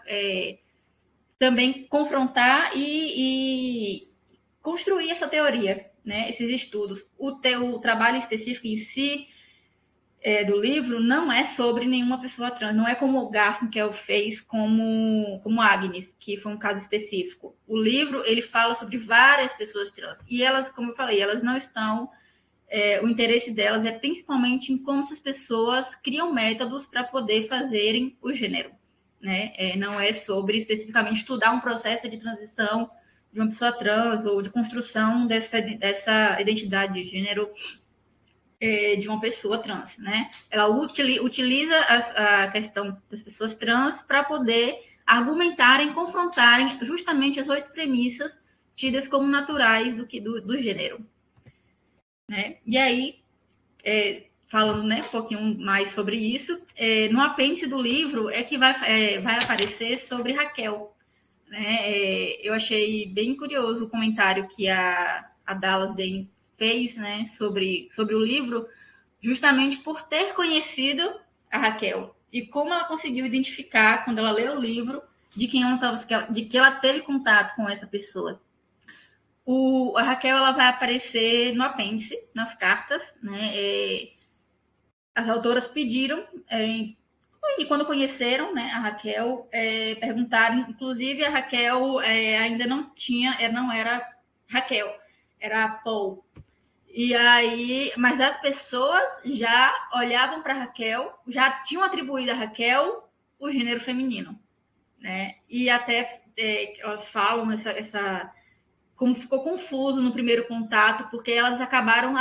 também confrontar e construir essa teoria, né? Esses estudos. O trabalho específico em si do livro não é sobre nenhuma pessoa trans, não é como o Garfinkel fez como Agnes, que foi um caso específico. O livro, ele fala sobre várias pessoas trans, e elas, como eu falei, elas não estão... o interesse delas é principalmente em como essas pessoas criam métodos para poder fazerem o gênero, né? Não é sobre especificamente estudar um processo de transição de uma pessoa trans ou de construção dessa identidade de gênero de uma pessoa trans, né? Ela utiliza a questão das pessoas trans para poder argumentarem, confrontarem justamente as 8 premissas tidas como naturais do gênero, né? E aí, falando, né, um pouquinho mais sobre isso, no apêndice do livro é que vai aparecer sobre Raquel, né? Eu achei bem curioso o comentário que a Dallas Dane fez, né, sobre o livro, justamente por ter conhecido a Raquel e como ela conseguiu identificar, quando ela leu o livro, de que ela teve contato com essa pessoa. A Raquel ela vai aparecer no apêndice, nas cartas, né? As autoras pediram, e quando conheceram, né, a Raquel, perguntaram, inclusive a Raquel ainda não era Raquel, era Paul. E aí, mas as pessoas já olhavam para Raquel, já tinham atribuído a Raquel o gênero feminino, né? E até elas falam como ficou confuso no primeiro contato, porque elas acabaram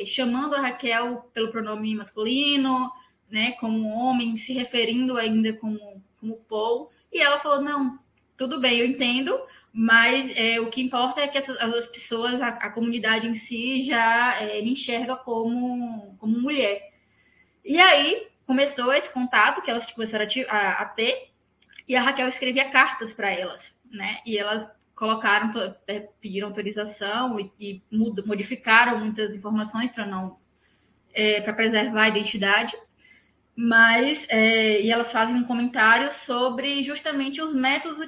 chamando a Raquel pelo pronome masculino, né, como homem, se referindo ainda como Paul, e ela falou, não, tudo bem, eu entendo, mas o que importa é que as pessoas, a comunidade em si, já me enxerga como mulher. E aí começou esse contato que elas começaram a ter, e a Raquel escrevia cartas para elas, né? E elas pediram autorização e modificaram muitas informações para preservar a identidade, mas e elas fazem um comentário sobre justamente os métodos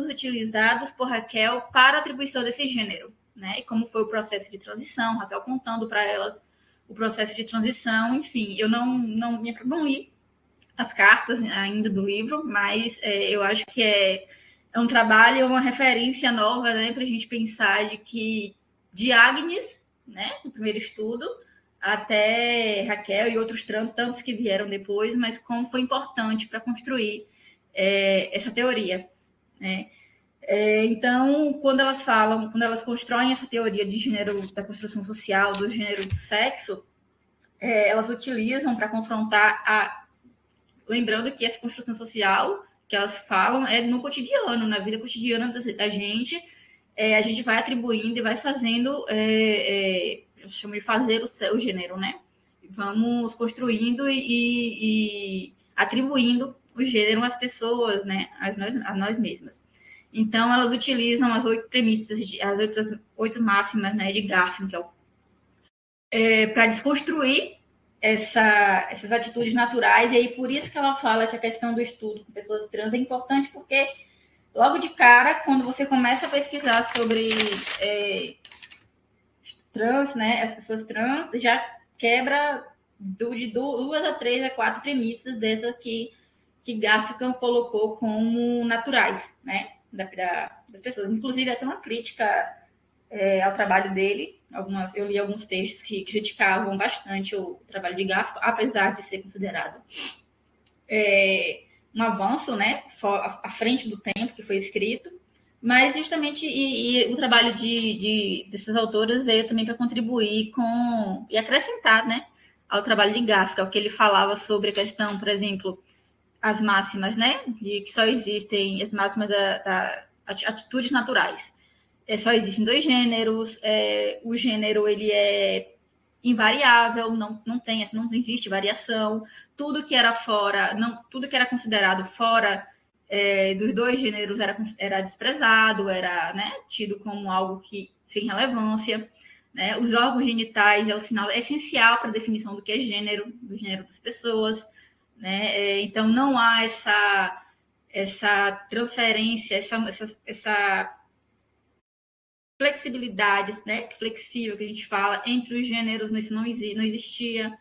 utilizados por Raquel para a atribuição desse gênero, né? E como foi o processo de transição, Raquel contando para elas o processo de transição, enfim, eu não li as cartas ainda do livro, mas eu acho que é um trabalho, uma referência nova, né, para a gente pensar de Agnes, né, no primeiro estudo, até Raquel e outros tantos que vieram depois, mas como foi importante para construir essa teoria, né? Então, quando elas constroem essa teoria de gênero, da construção social, do gênero do sexo, elas utilizam para confrontar lembrando que essa construção social que elas falam é no cotidiano, na vida cotidiana da gente, a gente vai atribuindo e vai fazendo, eu chamo de fazer o gênero, né? Vamos construindo e atribuindo o gênero às pessoas, né? A nós mesmas. Então, elas utilizam as 8 premissas, as 8 máximas, né, de Garfinkel, para desconstruir essas atitudes naturais, e aí por isso que ela fala que a questão do estudo com pessoas trans é importante, porque logo de cara, quando você começa a pesquisar sobre trans, né, as pessoas trans, já quebra de 2 a 3 a 4 premissas dessas que Garfinkel colocou como naturais, né, das pessoas. Inclusive, até uma crítica ao trabalho dele. Eu li alguns textos que criticavam bastante o trabalho de Garfinkel, apesar de ser considerado um avanço, né, à frente do tempo que foi escrito, mas justamente o trabalho dessas autoras veio também para contribuir e acrescentar, né, ao trabalho de Garfinkel, que ele falava sobre a questão, por exemplo, as máximas, né, de que só existem as máximas das atitudes naturais. Só existem 2 gêneros, o gênero ele é invariável, não existe variação, tudo que era considerado fora dos 2 gêneros era desprezado, era, né, tido como algo sem relevância, né? Os órgãos genitais é o sinal essencial para a definição do que é gênero, do gênero das pessoas, né? Então não há essa transferência, essa flexibilidade, né, flexível que a gente fala, entre os gêneros, isso não existia.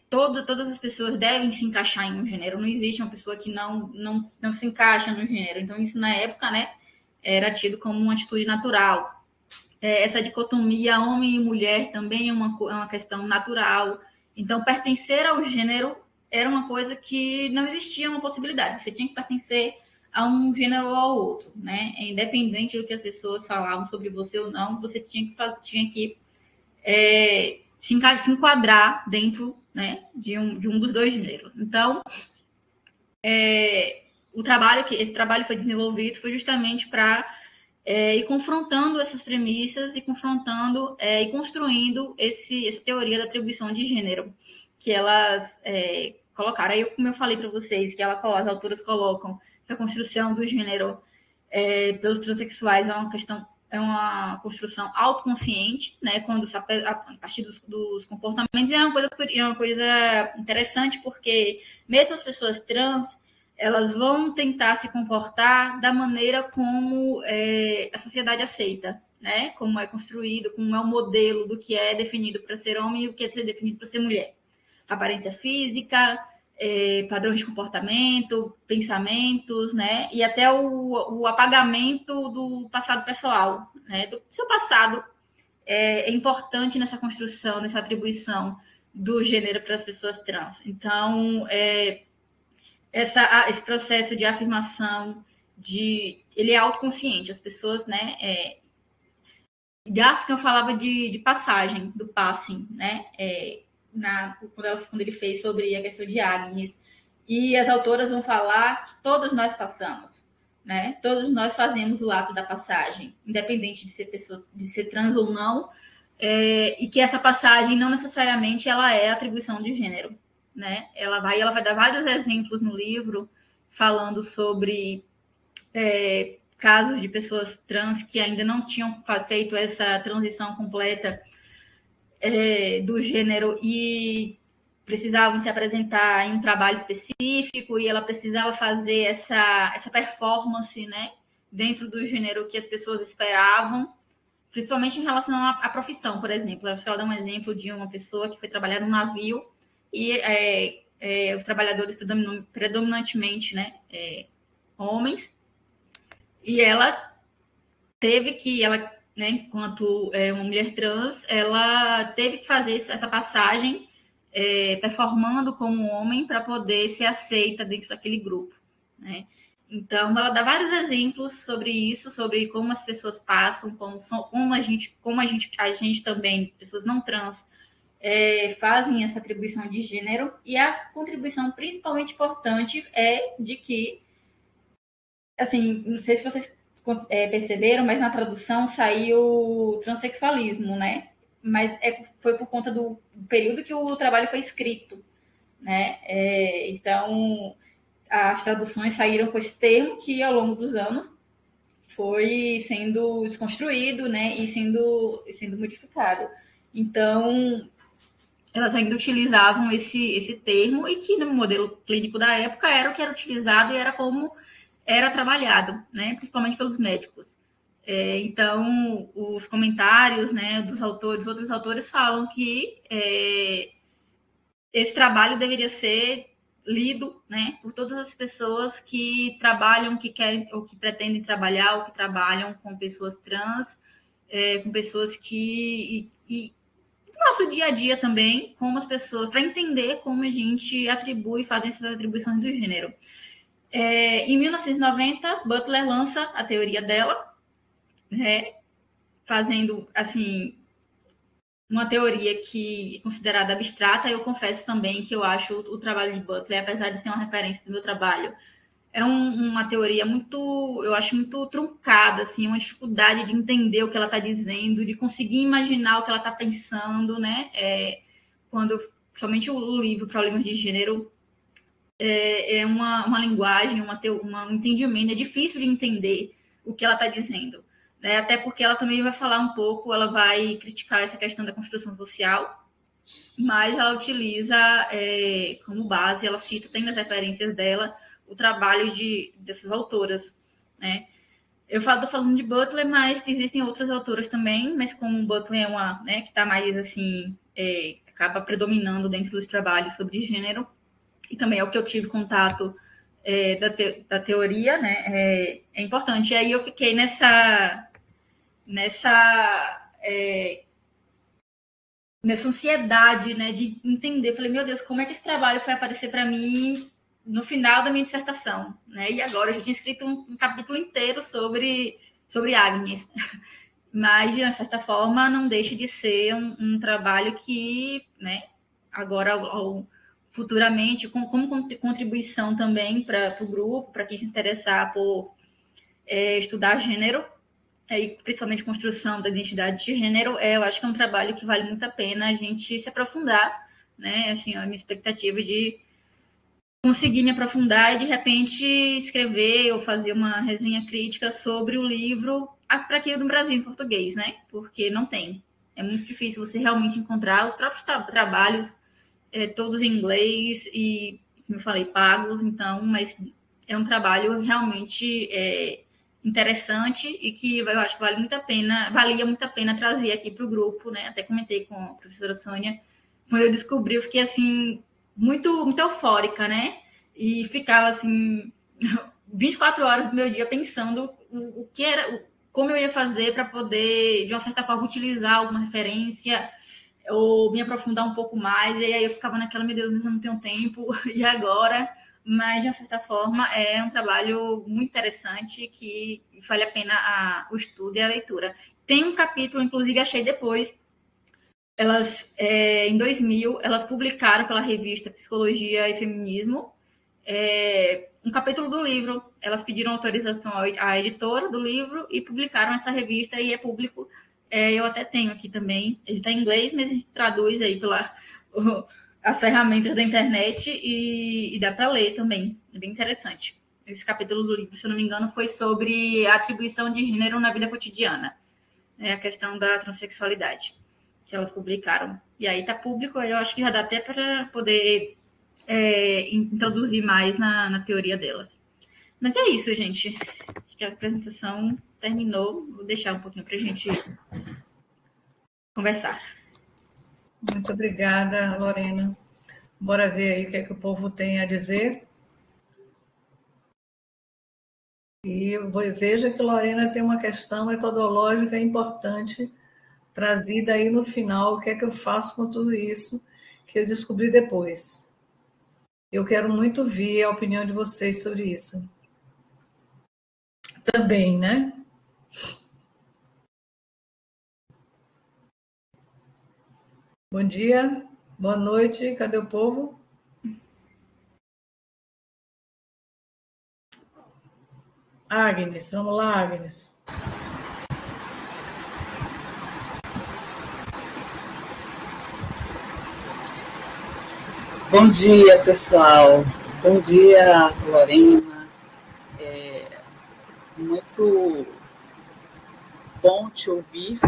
Todas as pessoas devem se encaixar em um gênero, não existe uma pessoa que não se encaixa no gênero. Então, isso na época, né, era tido como uma atitude natural. Essa dicotomia homem e mulher também é uma questão natural. Então, pertencer ao gênero era uma coisa que não existia uma possibilidade. Você tinha que pertencer a um gênero ou ao outro, né? Independente do que as pessoas falavam sobre você ou não, você tinha que se enquadrar dentro, né, de um dos dois gêneros. Então, esse trabalho foi desenvolvido foi justamente para ir confrontando essas premissas e confrontando e construindo essa teoria da atribuição de gênero que elas colocaram. Aí, como eu falei para vocês, que as autoras colocam que a construção do gênero pelos transexuais é uma construção autoconsciente, né, quando a partir dos comportamentos, é uma coisa interessante, porque mesmo as pessoas trans, elas vão tentar se comportar da maneira como a sociedade aceita, né, como é construído, como é o modelo do que é definido para ser homem e o que é definido para ser mulher. Aparência física, padrões de comportamento, pensamentos, né? E até o apagamento do passado pessoal, né? Do seu passado é importante nessa construção, nessa atribuição do gênero para as pessoas trans. Então, esse processo de afirmação, ele é autoconsciente. As pessoas, né? Gaffigan falava de passagem, do passing, né? Quando ele fez sobre a questão de Agnes. E as autoras vão falar que todos nós passamos, né? Todos nós fazemos o ato da passagem, independente de ser trans ou não, e que essa passagem não necessariamente ela é atribuição de gênero, né? Ela vai dar vários exemplos no livro falando sobre casos de pessoas trans que ainda não tinham feito essa transição completa do gênero e precisavam se apresentar em um trabalho específico e ela precisava fazer essa performance, né, dentro do gênero que as pessoas esperavam, principalmente em relação à profissão, por exemplo. Ela dá um exemplo de uma pessoa que foi trabalhar num navio e os trabalhadores predominantemente, né, homens, e ela né, enquanto uma mulher trans, ela teve que fazer essa passagem performando como homem para poder ser aceita dentro daquele grupo, né? Então, ela dá vários exemplos sobre isso, sobre como as pessoas passam, como a gente também, pessoas não trans, fazem essa atribuição de gênero, e a contribuição principalmente importante é de que, assim, não sei se vocês perceberam, mas na tradução saiu transexualismo, né? Mas foi por conta do período que o trabalho foi escrito, né? Então, as traduções saíram com esse termo que, ao longo dos anos, foi sendo desconstruído, né? E sendo modificado. Então, elas ainda utilizavam esse termo e que, no modelo clínico da época, era o que era utilizado e era como era trabalhado, né, principalmente pelos médicos. Então, os comentários, né, outros autores falam que esse trabalho deveria ser lido, né, por todas as pessoas que trabalham, que querem ou que pretendem trabalhar, ou que trabalham com pessoas trans, com pessoas que no nosso dia a dia também, como as pessoas, para entender como a gente faz essas atribuições do gênero. Em 1990, Butler lança a teoria dela, né, fazendo assim uma teoria que é considerada abstrata. Eu confesso também que eu acho o trabalho de Butler, apesar de ser uma referência do meu trabalho, uma teoria eu acho muito truncada, assim, uma dificuldade de entender o que ela está dizendo, de conseguir imaginar o que ela está pensando, né? Somente o livro Problemas de Gênero uma linguagem, um entendimento, é difícil de entender o que ela está dizendo, né? Até porque ela também vai falar um pouco, ela vai criticar essa questão da construção social, mas ela utiliza como base, ela cita, tem nas referências dela, o trabalho dessas autoras, né? Eu estou falando de Butler, mas existem outras autoras também, mas como Butler é uma, né, que está mais assim, acaba predominando dentro dos trabalhos sobre gênero, e também é o que eu tive contato da teoria, né? É importante. E aí eu fiquei nessa nessa ansiedade, né, de entender. Falei, meu Deus, como é que esse trabalho foi aparecer para mim no final da minha dissertação, né? E agora eu já tinha escrito um capítulo inteiro sobre Agnes. Mas, de certa forma, não deixa de ser um trabalho que, né, agora, futuramente, como contribuição também para o grupo, para quem se interessar por estudar gênero, e principalmente construção da identidade de gênero, eu acho que é um trabalho que vale muito a pena a gente se aprofundar, né? Assim, a minha expectativa de conseguir me aprofundar e, de repente, escrever ou fazer uma resenha crítica sobre o livro para aqui no Brasil, em português, né? Porque não tem. É muito difícil você realmente encontrar os próprios trabalhos, todos em inglês e, como eu falei, pagos, então, mas é um trabalho realmente interessante e que eu acho que valia muito a pena trazer aqui para o grupo, né? Até comentei com a professora Sônia, quando eu descobri, eu fiquei assim, muito, muito eufórica, né? E ficava assim, 24 horas do meu dia pensando o que era, como eu ia fazer para poder, de uma certa forma, utilizar alguma referência ou me aprofundar um pouco mais, e aí eu ficava naquela, meu Deus, mas eu não tenho tempo, e agora? Mas, de uma certa forma, é um trabalho muito interessante que vale a pena o estudo e a leitura. Tem um capítulo, inclusive, achei depois, elas, em 2000, elas publicaram pela revista Psicologia e Feminismo, um capítulo do livro. Elas pediram autorização à editora do livro e publicaram essa revista, e é público. Eu até tenho aqui também. Ele está em inglês, mas a gente traduz aí as ferramentas da internet e dá para ler também. É bem interessante. Esse capítulo do livro, se eu não me engano, foi sobre a atribuição de gênero na vida cotidiana. A questão da transexualidade, que elas publicaram. E aí está público, eu acho que já dá até para poder introduzir mais na teoria delas. Mas é isso, gente. Acho que a apresentação terminou. Vou deixar um pouquinho para a gente conversar. Muito obrigada, Lorena. Bora ver aí o que é que o povo tem a dizer. E veja que Lorena tem uma questão metodológica importante trazida aí no final. O que é que eu faço com tudo isso que eu descobri depois? Eu quero muito ouvir a opinião de vocês sobre isso. Também, né? Bom dia, boa noite, cadê o povo? Agnes, vamos lá, Agnes. Bom dia, pessoal. Bom dia, Lorena. Muito bom te ouvir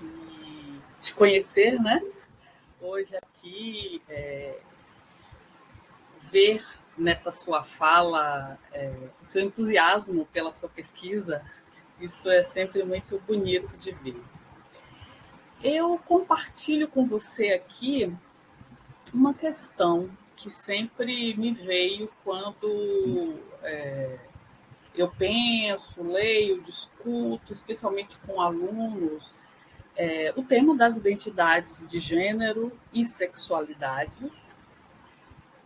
e te conhecer, né? Hoje aqui, ver nessa sua fala o seu entusiasmo pela sua pesquisa, isso é sempre muito bonito de ver. Eu compartilho com você aqui uma questão que sempre me veio quando eu penso, leio, discuto, especialmente com alunos, o tema das identidades de gênero e sexualidade,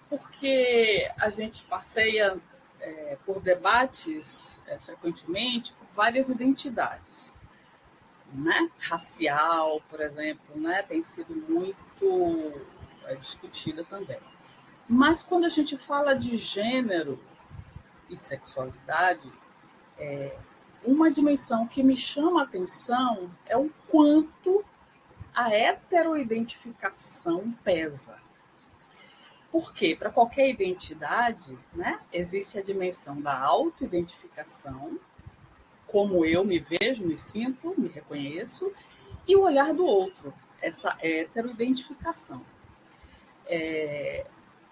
porque a gente passeia por debates frequentemente por várias identidades, né? Racial, por exemplo, né? Tem sido muito discutida também. Mas quando a gente fala de gênero e sexualidade, uma dimensão que me chama a atenção é o quanto a heteroidentificação pesa. Porque para qualquer identidade, né, existe a dimensão da autoidentificação, como eu me vejo, me sinto, me reconheço, e o olhar do outro, essa heteroidentificação.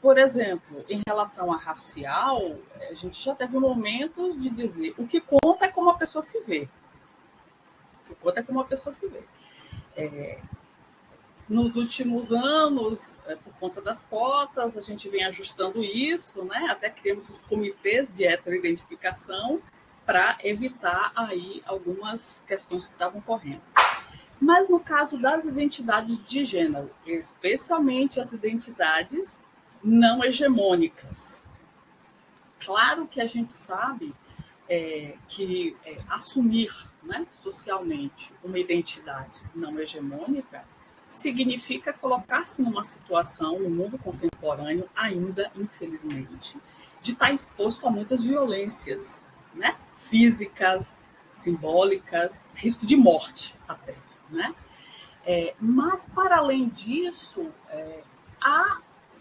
Por exemplo, em relação a racial, a gente já teve momentos de dizer o que conta é como a pessoa se vê. O que conta é como a pessoa se vê. Nos últimos anos, por conta das cotas, a gente vem ajustando isso, né? Até criamos os comitês de heteroidentificação para evitar aí algumas questões que estavam correndo. Mas no caso das identidades de gênero, especialmente as identidades não hegemônicas, claro que a gente sabe que assumir, né, socialmente uma identidade não hegemônica significa colocar-se numa situação, no mundo contemporâneo, ainda, infelizmente, de estar exposto a muitas violências, né, físicas, simbólicas, risco de morte até. Né? Mas, para além disso,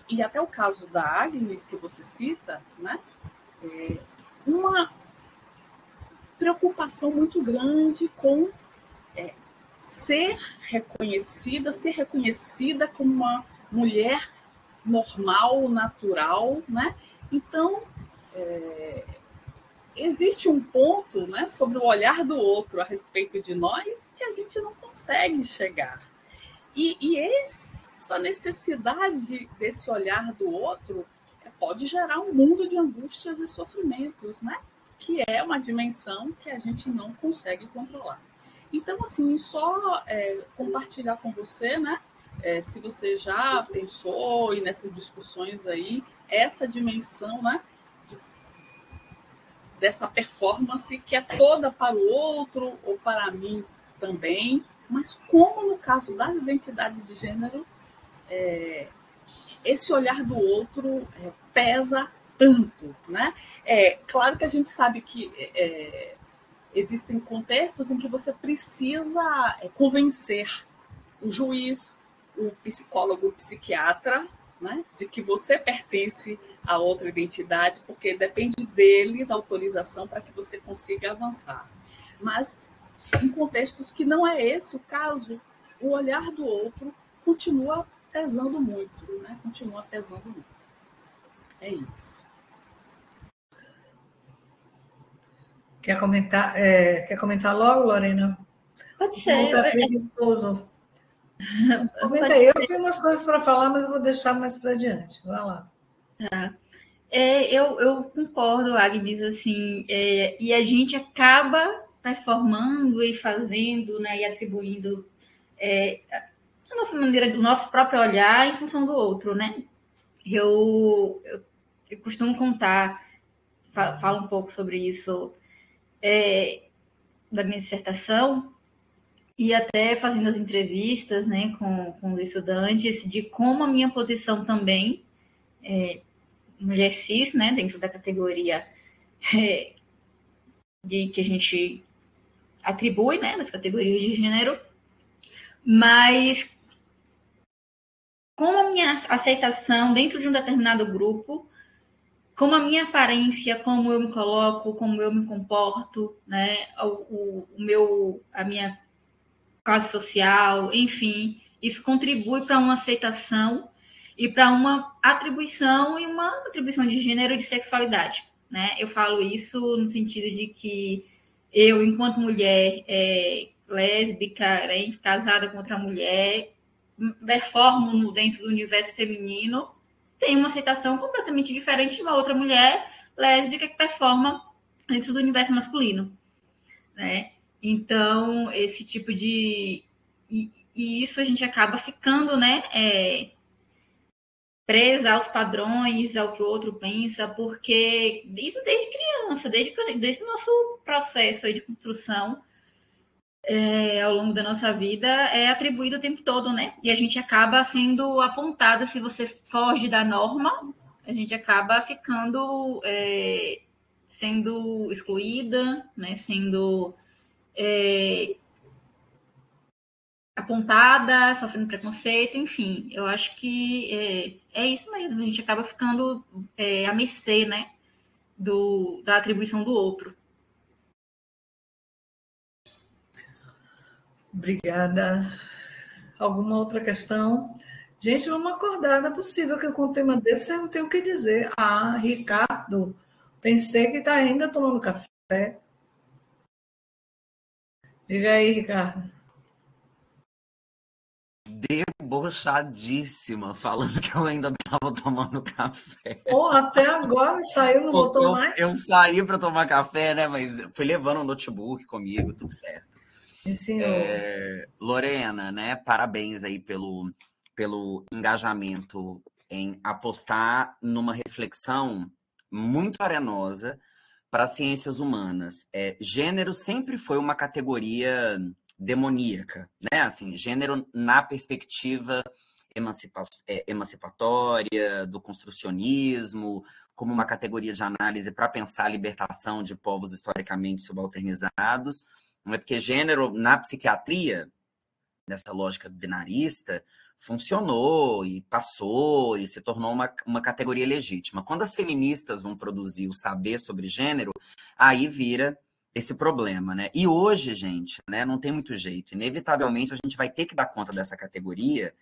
e até o caso da Agnes, que você cita, né, uma preocupação muito grande com ser reconhecida como uma mulher normal, natural, né? Então, existe um ponto, né, sobre o olhar do outro a respeito de nós que a gente não consegue chegar. E essa necessidade desse olhar do outro pode gerar um mundo de angústias e sofrimentos, né? Que é uma dimensão que a gente não consegue controlar. Então, assim, só compartilhar com você, né? Se você já pensou e nessas discussões aí, essa dimensão, né? Dessa performance que é toda para o outro ou para mim também, mas como no caso das identidades de gênero, esse olhar do outro pesa tanto, né? Claro que a gente sabe que existem contextos em que você precisa convencer o juiz, o psicólogo, o psiquiatra, né, de que você pertence a outra identidade, porque depende deles a autorização para que você consiga avançar. Mas, em contextos que não é esse o caso, o olhar do outro continua pesando muito, né? Continua pesando muito. É isso. Quer comentar logo, Lorena? Pode ser. Não está predisposto. Comenta aí. Eu tenho umas coisas para falar, mas eu vou deixar mais para adiante. Vai lá. Eu concordo, Agnes, assim, e a gente acaba performando e fazendo, né, e atribuindo a nossa maneira, do nosso próprio olhar em função do outro, né? Eu costumo contar, falo um pouco sobre isso da minha dissertação, e até fazendo as entrevistas, né, com os estudantes, de como a minha posição também, mulher cis, né, dentro da categoria de que a gente atribui, né, nas categorias de gênero, mas como a minha aceitação dentro de um determinado grupo, como a minha aparência, como eu me coloco, como eu me comporto, né, a minha classe social, enfim, isso contribui para uma aceitação e para uma atribuição de gênero e de sexualidade, né? Eu falo isso no sentido de que eu, enquanto mulher lésbica, né, casada com outra mulher, performo dentro do universo feminino, tenho uma aceitação completamente diferente de uma outra mulher lésbica que performa dentro do universo masculino, né? Então, esse tipo de... E isso a gente acaba ficando, né, presa aos padrões, ao que o outro pensa, porque isso desde criança, desde o nosso processo aí de construção, ao longo da nossa vida, é atribuído o tempo todo, né? E a gente acaba sendo apontada, se você foge da norma, a gente acaba ficando sendo excluída, né? Sendo apontada, sofrendo preconceito, enfim. Eu acho que é isso mesmo, a gente acaba ficando à mercê, né? Da atribuição do outro. Obrigada. Alguma outra questão? Gente, vamos acordar. Não é possível que com um tema desse você não tenha o que dizer. Ah, Ricardo, pensei que está ainda tomando café. Diga aí, Ricardo. Debochadíssima, falando que eu ainda estava tomando café. Até agora saiu, não voltou mais? Eu saí para tomar café, né? Mas fui levando o notebook comigo, tudo certo. Sim, senhor. Lorena, né? Parabéns aí pelo engajamento em apostar numa reflexão muito arenosa para as ciências humanas. Gênero sempre foi uma categoria demoníaca, né? Assim, gênero na perspectiva emancipatória, do construcionismo, como uma categoria de análise para pensar a libertação de povos historicamente subalternizados. Não é porque gênero, na psiquiatria, nessa lógica binarista, funcionou e passou e se tornou uma categoria legítima. Quando as feministas vão produzir o saber sobre gênero, aí vira esse problema, né? E hoje, gente, né, não tem muito jeito. Inevitavelmente, a gente vai ter que dar conta dessa categoria,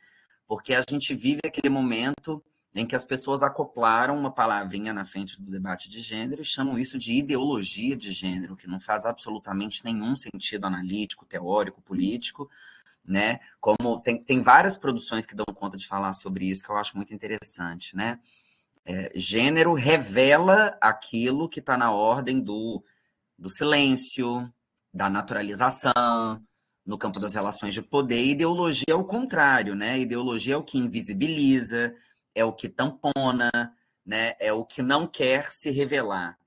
porque a gente vive aquele momento em que as pessoas acoplaram uma palavrinha na frente do debate de gênero e chamam isso de ideologia de gênero, que não faz absolutamente nenhum sentido analítico, teórico, político, né? Como tem várias produções que dão conta de falar sobre isso, que eu acho muito interessante, né? Gênero revela aquilo que está na ordem do silêncio, da naturalização, no campo das relações de poder. E ideologia é o contrário, né? Ideologia é o que invisibiliza, é o que tampona, né? É o que não quer se revelar.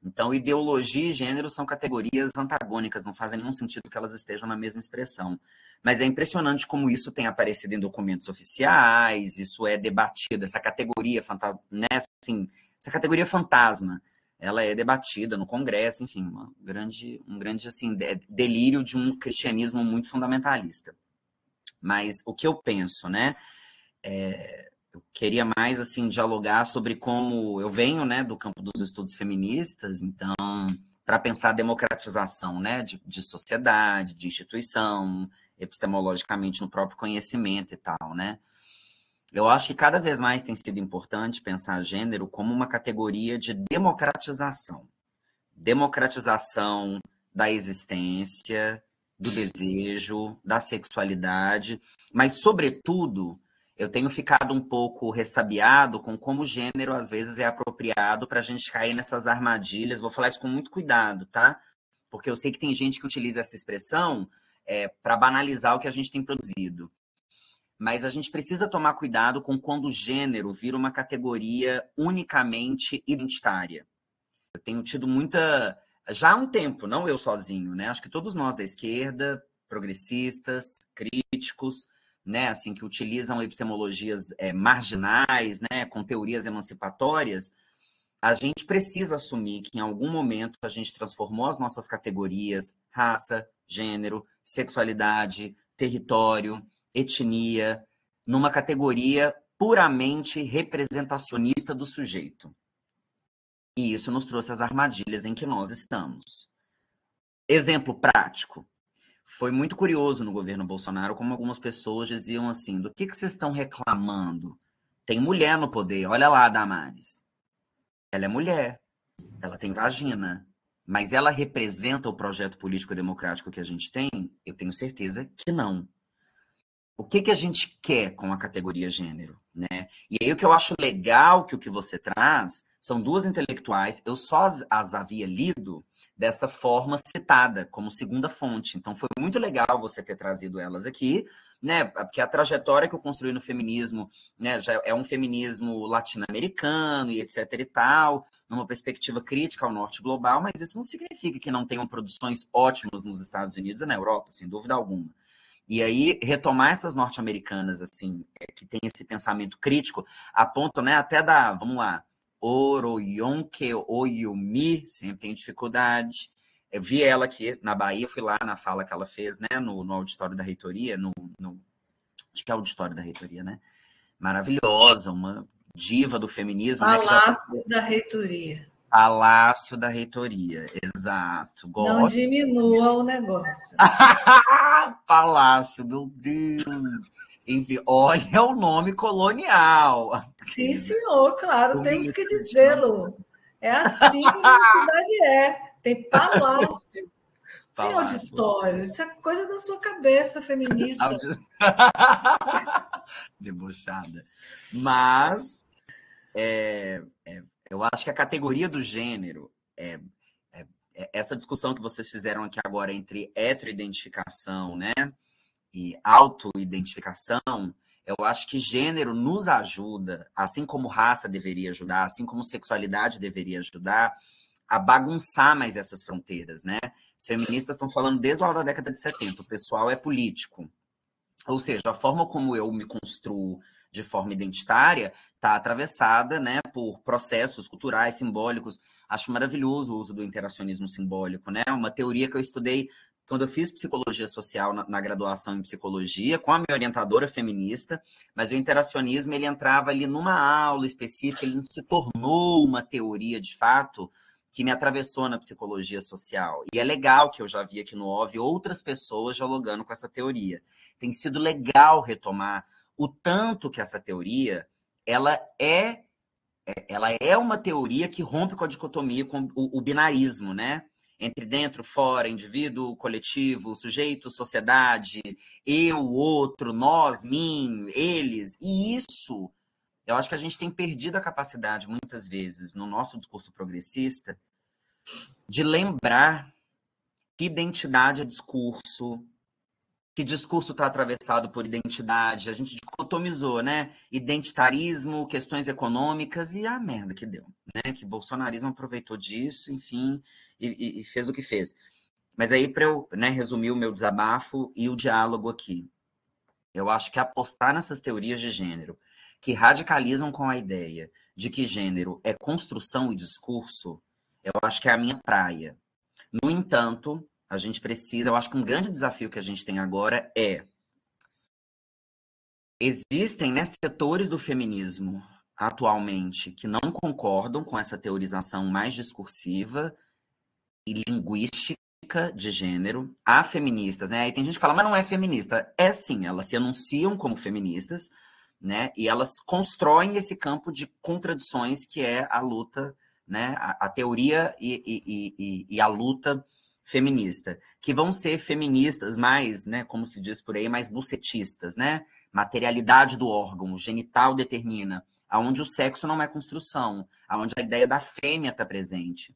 Então, ideologia e gênero são categorias antagônicas, não fazem nenhum sentido que elas estejam na mesma expressão. Mas é impressionante como isso tem aparecido em documentos oficiais, isso é debatido, essa categoria fantasma, né? Assim, essa categoria fantasma, ela é debatida no Congresso, enfim, um grande assim, delírio de um cristianismo muito fundamentalista. Mas o que eu penso, né? Eu queria mais assim dialogar sobre como eu venho, né, do campo dos estudos feministas, então para pensar a democratização, né, de sociedade, de instituição, epistemologicamente no próprio conhecimento e tal, né? Eu acho que cada vez mais tem sido importante pensar gênero como uma categoria de democratização. Democratização da existência, do desejo, da sexualidade, mas, sobretudo, eu tenho ficado um pouco ressabiado com como o gênero, às vezes, é apropriado para a gente cair nessas armadilhas. Vou falar isso com muito cuidado, tá? Porque eu sei que tem gente que utiliza essa expressão para banalizar o que a gente tem produzido. Mas a gente precisa tomar cuidado com quando o gênero vira uma categoria unicamente identitária. Eu tenho tido muita. Já há um tempo, não eu sozinho, né? Acho que todos nós da esquerda, progressistas, críticos, né? Assim, que utilizam epistemologias marginais, né? Com teorias emancipatórias, a gente precisa assumir que em algum momento a gente transformou as nossas categorias, raça, gênero, sexualidade, território, etnia, numa categoria puramente representacionista do sujeito. E isso nos trouxe as armadilhas em que nós estamos. Exemplo prático. Foi muito curioso no governo Bolsonaro como algumas pessoas diziam assim, do que vocês estão reclamando? Tem mulher no poder, olha lá, Damares. Ela é mulher, ela tem vagina, mas ela representa o projeto político-democrático que a gente tem? Eu tenho certeza que não. O que a gente quer com a categoria gênero, né? E aí o que eu acho legal que o que você traz são duas intelectuais, eu só as havia lido dessa forma citada, como segunda fonte. Então foi muito legal você ter trazido elas aqui, né? Porque a trajetória que eu construí no feminismo, né, já é um feminismo latino-americano e etc e tal, numa perspectiva crítica ao norte global, mas isso não significa que não tenham produções ótimas nos Estados Unidos e na Europa, sem dúvida alguma. E aí, retomar essas norte-americanas, assim, que tem esse pensamento crítico, a ponto, né, até da, vamos lá, Oroyonke Oyumi, sempre tem dificuldade. Eu vi ela aqui na Bahia, fui lá na fala que ela fez, né, no auditório da reitoria, acho que é o auditório da reitoria, né? Maravilhosa, uma diva do feminismo, né, que já Palácio da Reitoria. Palácio da Reitoria, exato. Não Gosto. diminua o negócio. Palácio, meu Deus. Enfim, olha o nome colonial. Sim, Querida, senhor, claro, temos que bonito, dizê-lo. É assim que a universidade é. Tem palácio, tem Palácio. auditório. Isso é coisa da sua cabeça feminista. Debochada. Mas eu acho que a categoria do gênero essa discussão que vocês fizeram aqui agora entre heteroidentificação, né, e autoidentificação, eu acho que gênero nos ajuda, assim como raça deveria ajudar, assim como sexualidade deveria ajudar, a bagunçar mais essas fronteiras, né? Os feministas estão falando desde lá da década de 70, o pessoal é político. Ou seja, a forma como eu me construo de forma identitária está atravessada, né, por processos culturais, simbólicos. Acho maravilhoso o uso do interacionismo simbólico, né? Uma teoria que eu estudei quando eu fiz psicologia social na graduação em psicologia, com a minha orientadora feminista, mas o interacionismo ele entrava ali numa aula específica, ele se tornou uma teoria de fato que me atravessou na psicologia social. E é legal que eu já vi aqui no OV outras pessoas dialogando com essa teoria. Tem sido legal retomar o tanto que essa teoria ela é uma teoria que rompe com a dicotomia, com o binarismo, né? Entre dentro, fora, indivíduo, coletivo, sujeito, sociedade, eu, outro, nós, mim, eles. E isso, eu acho que a gente tem perdido a capacidade, muitas vezes, no nosso discurso progressista, de lembrar que identidade é discurso, que discurso está atravessado por identidade. A gente dicotomizou, né? Identitarismo, questões econômicas e a merda que deu, né? Que o bolsonarismo aproveitou disso, enfim, e fez o que fez. Mas aí, para eu, né, resumir o meu desabafo e o diálogo aqui, eu acho que apostar nessas teorias de gênero que radicalizam com a ideia de que gênero é construção e discurso, eu acho que é a minha praia. No entanto, a gente precisa, eu acho que um grande desafio que a gente tem agora existem, né, setores do feminismo atualmente que não concordam com essa teorização mais discursiva e linguística de gênero. Há feministas, né? Aí tem gente que fala, mas não é feminista. É sim, elas se anunciam como feministas, né? E elas constroem esse campo de contradições que é a luta, né? A teoria e a luta feminista, que vão ser feministas mais, né, como se diz por aí, mais bucetistas, né? Materialidade do órgão, o genital determina, aonde o sexo não é construção, aonde a ideia da fêmea está presente.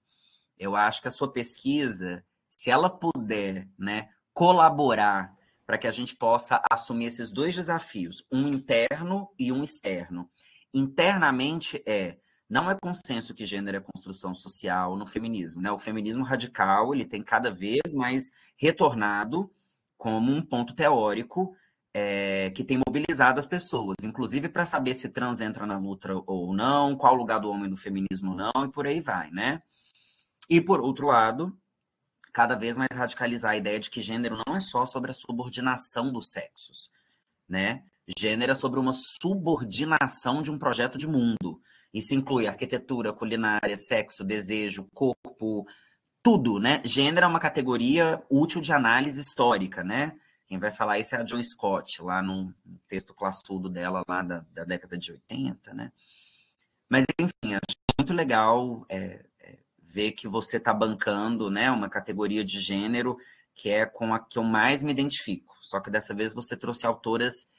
Eu acho que a sua pesquisa, se ela puder, né, colaborar para que a gente possa assumir esses dois desafios, um interno e um externo. Internamente não é consenso que gênero é construção social no feminismo, né? O feminismo radical ele tem cada vez mais retornado como um ponto teórico que tem mobilizado as pessoas, inclusive para saber se trans entra na luta ou não, qual o lugar do homem no feminismo ou não, e por aí vai, né? E, por outro lado, cada vez mais radicalizar a ideia de que gênero não é só sobre a subordinação dos sexos, né? Gênero é sobre uma subordinação de um projeto de mundo. Isso inclui arquitetura, culinária, sexo, desejo, corpo, tudo, né? Gênero é uma categoria útil de análise histórica, né? Quem vai falar isso é a Joan Scott, lá num texto classudo dela, lá da década de 80, né? Mas, enfim, acho muito legal ver que você está bancando, né, uma categoria de gênero que é com a que eu mais me identifico. Só que dessa vez você trouxe autoras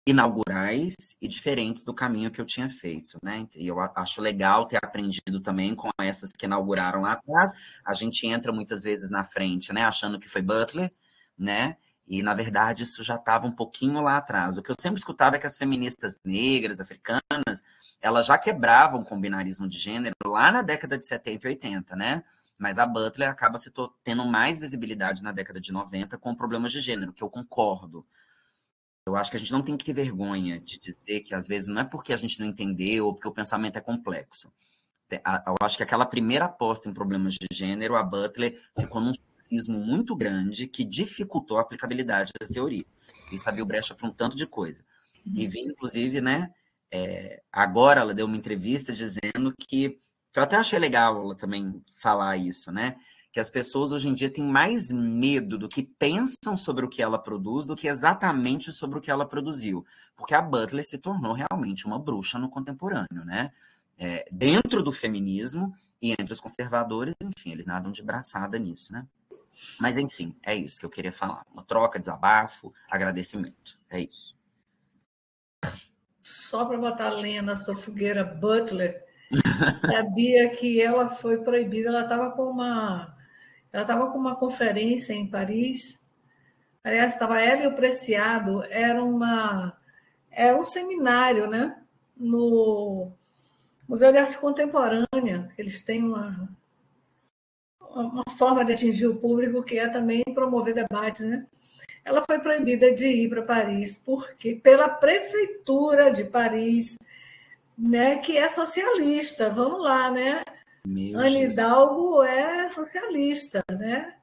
inaugurais e diferentes do caminho que eu tinha feito, né? E eu acho legal ter aprendido também com essas que inauguraram lá atrás. A gente entra muitas vezes na frente, né, achando que foi Butler, né? E, na verdade, isso já estava um pouquinho lá atrás. O que eu sempre escutava é que as feministas negras, africanas, elas já quebravam com o binarismo de gênero lá na década de 70 e 80, né? Mas a Butler acaba tendo mais visibilidade na década de 90 com problemas de gênero, que eu concordo. Eu acho que a gente não tem que ter vergonha de dizer que, às vezes, não é porque a gente não entendeu ou porque o pensamento é complexo. Eu acho que aquela primeira aposta em problemas de gênero, a Butler ficou num sofismo muito grande que dificultou a aplicabilidade da teoria. Isso abriu brecha para um tanto de coisa. E vi, inclusive, né, agora ela deu uma entrevista dizendo que eu até achei legal ela também falar isso, né? Que as pessoas hoje em dia têm mais medo do que pensam sobre o que ela produz do que exatamente sobre o que ela produziu. Porque a Butler se tornou realmente uma bruxa no contemporâneo, né? Dentro do feminismo e entre os conservadores, enfim, eles nadam de braçada nisso, né? Mas, enfim, é isso que eu queria falar. Uma troca, desabafo, agradecimento. É isso. Só para botar lenha na sua fogueira, Butler sabia que ela foi proibida, ela estava com uma ela estava com uma conferência em Paris. Aliás, estava ela e o Preciado, era um seminário, né? No Museu de Arte Contemporânea. Eles têm uma forma de atingir o público que é também promover debates, né? Ela foi proibida de ir para Paris porque pela prefeitura de Paris, né, que é socialista. Vamos lá, né? Anne Hidalgo é socialista, né?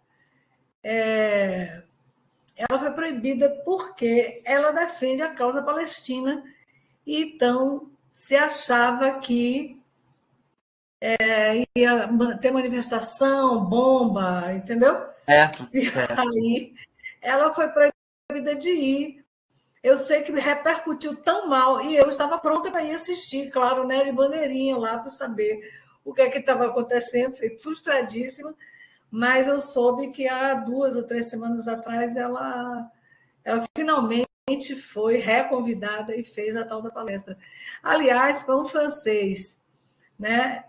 Ela foi proibida porque ela defende a causa palestina e então se achava que ia ter manifestação, bomba, entendeu? Certo. E aí ela foi proibida de ir. Eu sei que repercutiu tão mal e eu estava pronta para ir assistir, claro, né, de bandeirinha lá para saber o que estava acontecendo. Fiquei frustradíssima, mas eu soube que há 2 ou 3 semanas atrás ela finalmente foi reconvidada e fez a tal da palestra. Aliás, para um francês, né,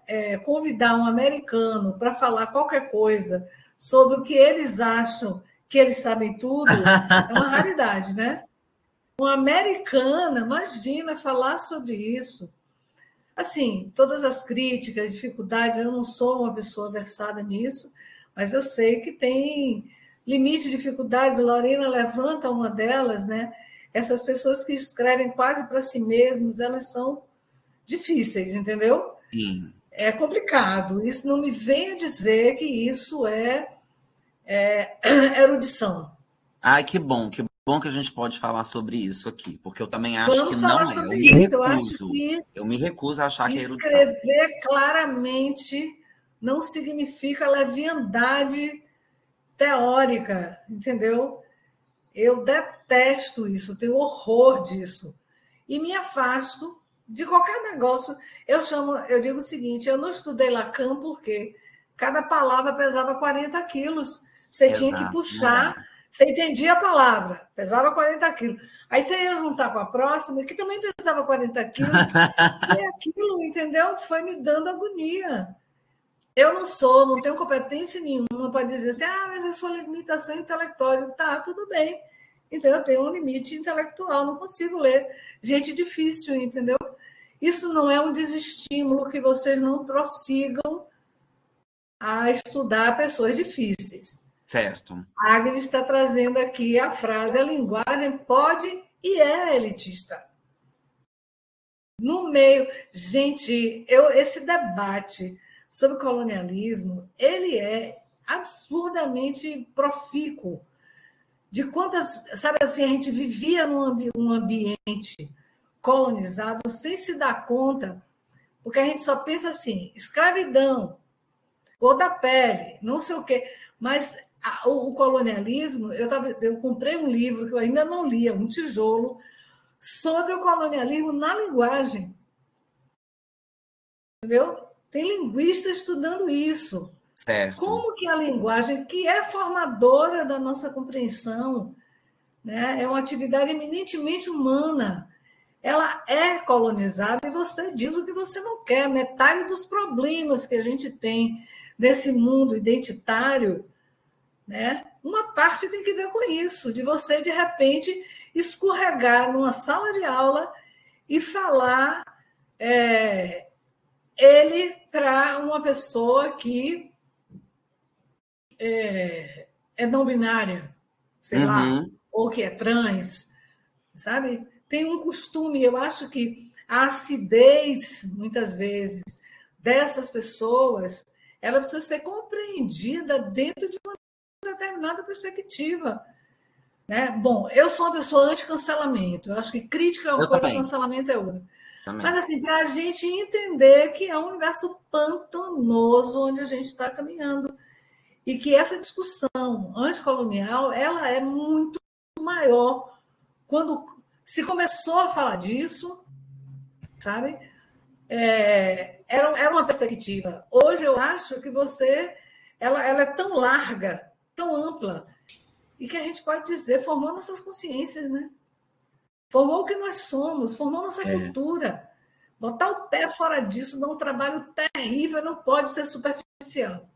convidar um americano para falar qualquer coisa sobre o que eles acham que eles sabem tudo é uma raridade, né? Uma americana, imagina falar sobre isso. Assim, todas as críticas, dificuldades, eu não sou uma pessoa versada nisso, mas eu sei que tem limite de dificuldades. Lorena levanta uma delas, né? Essas pessoas que escrevem quase para si mesmas, elas são difíceis, entendeu? Sim. É complicado. Isso não me venha dizer que isso é erudição. Ai, que bom que a gente pode falar sobre isso aqui, porque eu também acho Vamos que falar não é. sobre Eu me isso. Eu acho recuso. que Eu me recuso a achar que é erudição. escrever claramente não significa leviandade teórica, entendeu? Eu detesto isso, tenho horror disso. E me afasto de qualquer negócio. Eu digo o seguinte, eu não estudei Lacan porque cada palavra pesava 40 quilos. Você tinha que Exato, puxar, você entendia a palavra, pesava 40 quilos. Aí você ia juntar com a próxima, que também pesava 40 quilos, e aquilo, entendeu? Foi me dando agonia. Eu não tenho competência nenhuma para dizer assim, mas é sua limitação intelectual. Tá, tudo bem. Então, eu tenho um limite intelectual, não consigo ler gente difícil, entendeu? Isso não é um desestímulo que vocês não prossigam a estudar pessoas difíceis. Certo. A Agnes está trazendo aqui a frase, a linguagem pode e é elitista. No meio, gente, esse debate sobre colonialismo, ele é absurdamente profícuo. De quantas, sabe assim, a gente vivia num ambiente colonizado sem se dar conta, porque a gente só pensa assim, escravidão, cor da pele, não sei o quê. Mas o colonialismo, eu comprei um livro que eu ainda não li, é um tijolo, sobre o colonialismo na linguagem. Entendeu? Tem linguista estudando isso. Certo. Como que a linguagem, que é formadora da nossa compreensão, né, é uma atividade eminentemente humana, ela é colonizada e você diz o que você não quer. Metade dos problemas que a gente tem nesse mundo identitário, né, uma parte tem que ver com isso, de você, de repente, escorregar numa sala de aula e falar ele para uma pessoa que é não binária, sei lá, ou que é trans, sabe? Tem um costume, eu acho que a acidez, muitas vezes, dessas pessoas, ela precisa ser compreendida dentro de uma determinada perspectiva. Né? Bom, eu sou uma pessoa anti-cancelamento. Eu acho que crítica é uma coisa, cancelamento é outra. Também. Mas, assim, para a gente entender que é um universo pantanoso onde a gente está caminhando. E que essa discussão anticolonial ela é muito maior. Quando se começou a falar disso, sabe? Era uma perspectiva. Hoje eu acho que ela é tão larga, tão ampla, e que a gente pode dizer, formou nossas consciências, né? Formou o que nós somos, formou nossa cultura. Botar o pé fora disso dá um trabalho terrível, não pode ser superficial.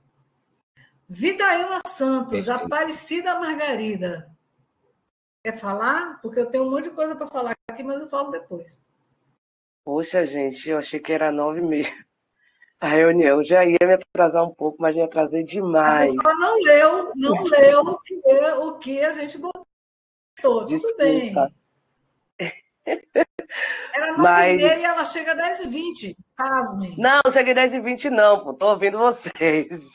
Vidaíla Santos, Perfeito. Aparecida Margarida. Quer falar? Porque eu tenho um monte de coisa para falar aqui, mas eu falo depois. Poxa, gente, eu achei que era 9h30 a reunião. Já ia me atrasar um pouco, mas me atrasei A demais. pessoa não leu o que a gente botou. Tudo Desculpa. bem. Era 9h30 Mas. e ela chega às 10h20. Pasmem. Não, eu cheguei 10h20 não, pô. Tô ouvindo vocês.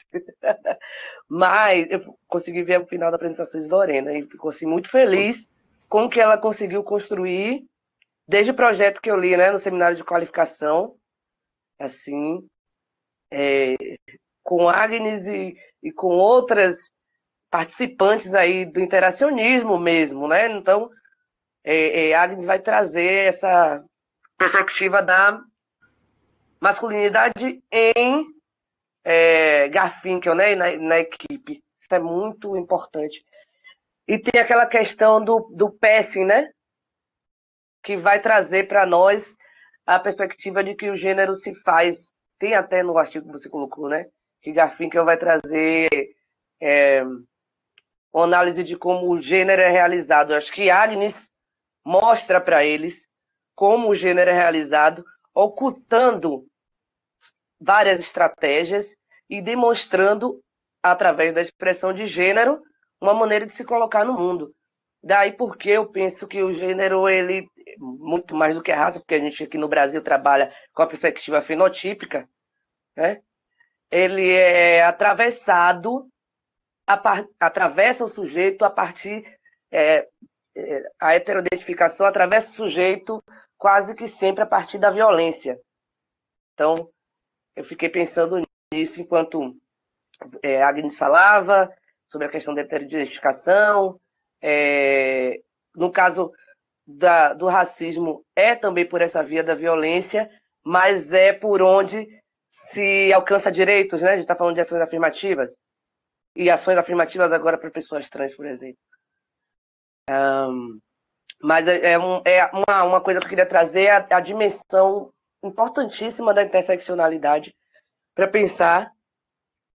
Mas eu consegui ver o final da apresentação de Lorena e ficou assim, muito feliz com o que ela conseguiu construir, desde o projeto que eu li, né, no seminário de qualificação, assim, com Agnes e com outras participantes aí do interacionismo mesmo, né? Então, Agnes vai trazer essa perspectiva da masculinidade em Garfinkel, né? Na equipe. Isso é muito importante. E tem aquela questão do passing, né? Que vai trazer para nós a perspectiva de que o gênero se faz. Tem até no artigo que você colocou, né? Que Garfinkel vai trazer uma análise de como o gênero é realizado. Eu acho que Agnes mostra para eles como o gênero é realizado, ocultando várias estratégias e demonstrando, através da expressão de gênero, uma maneira de se colocar no mundo. Daí porque eu penso que o gênero, ele, muito mais do que a raça, porque a gente aqui no Brasil trabalha com a perspectiva fenotípica, né? Ele é atravessado, atravessa o sujeito a partir... a heteroidentificação atravessa o sujeito quase que sempre a partir da violência. Então, eu fiquei pensando nisso enquanto Agnes falava sobre a questão da heteroidentificação. No caso do racismo, é também por essa via da violência, mas é por onde se alcança direitos, né? A gente está falando de ações afirmativas. E ações afirmativas agora para pessoas trans, por exemplo. Mas uma coisa que eu queria trazer é a dimensão importantíssima da interseccionalidade para pensar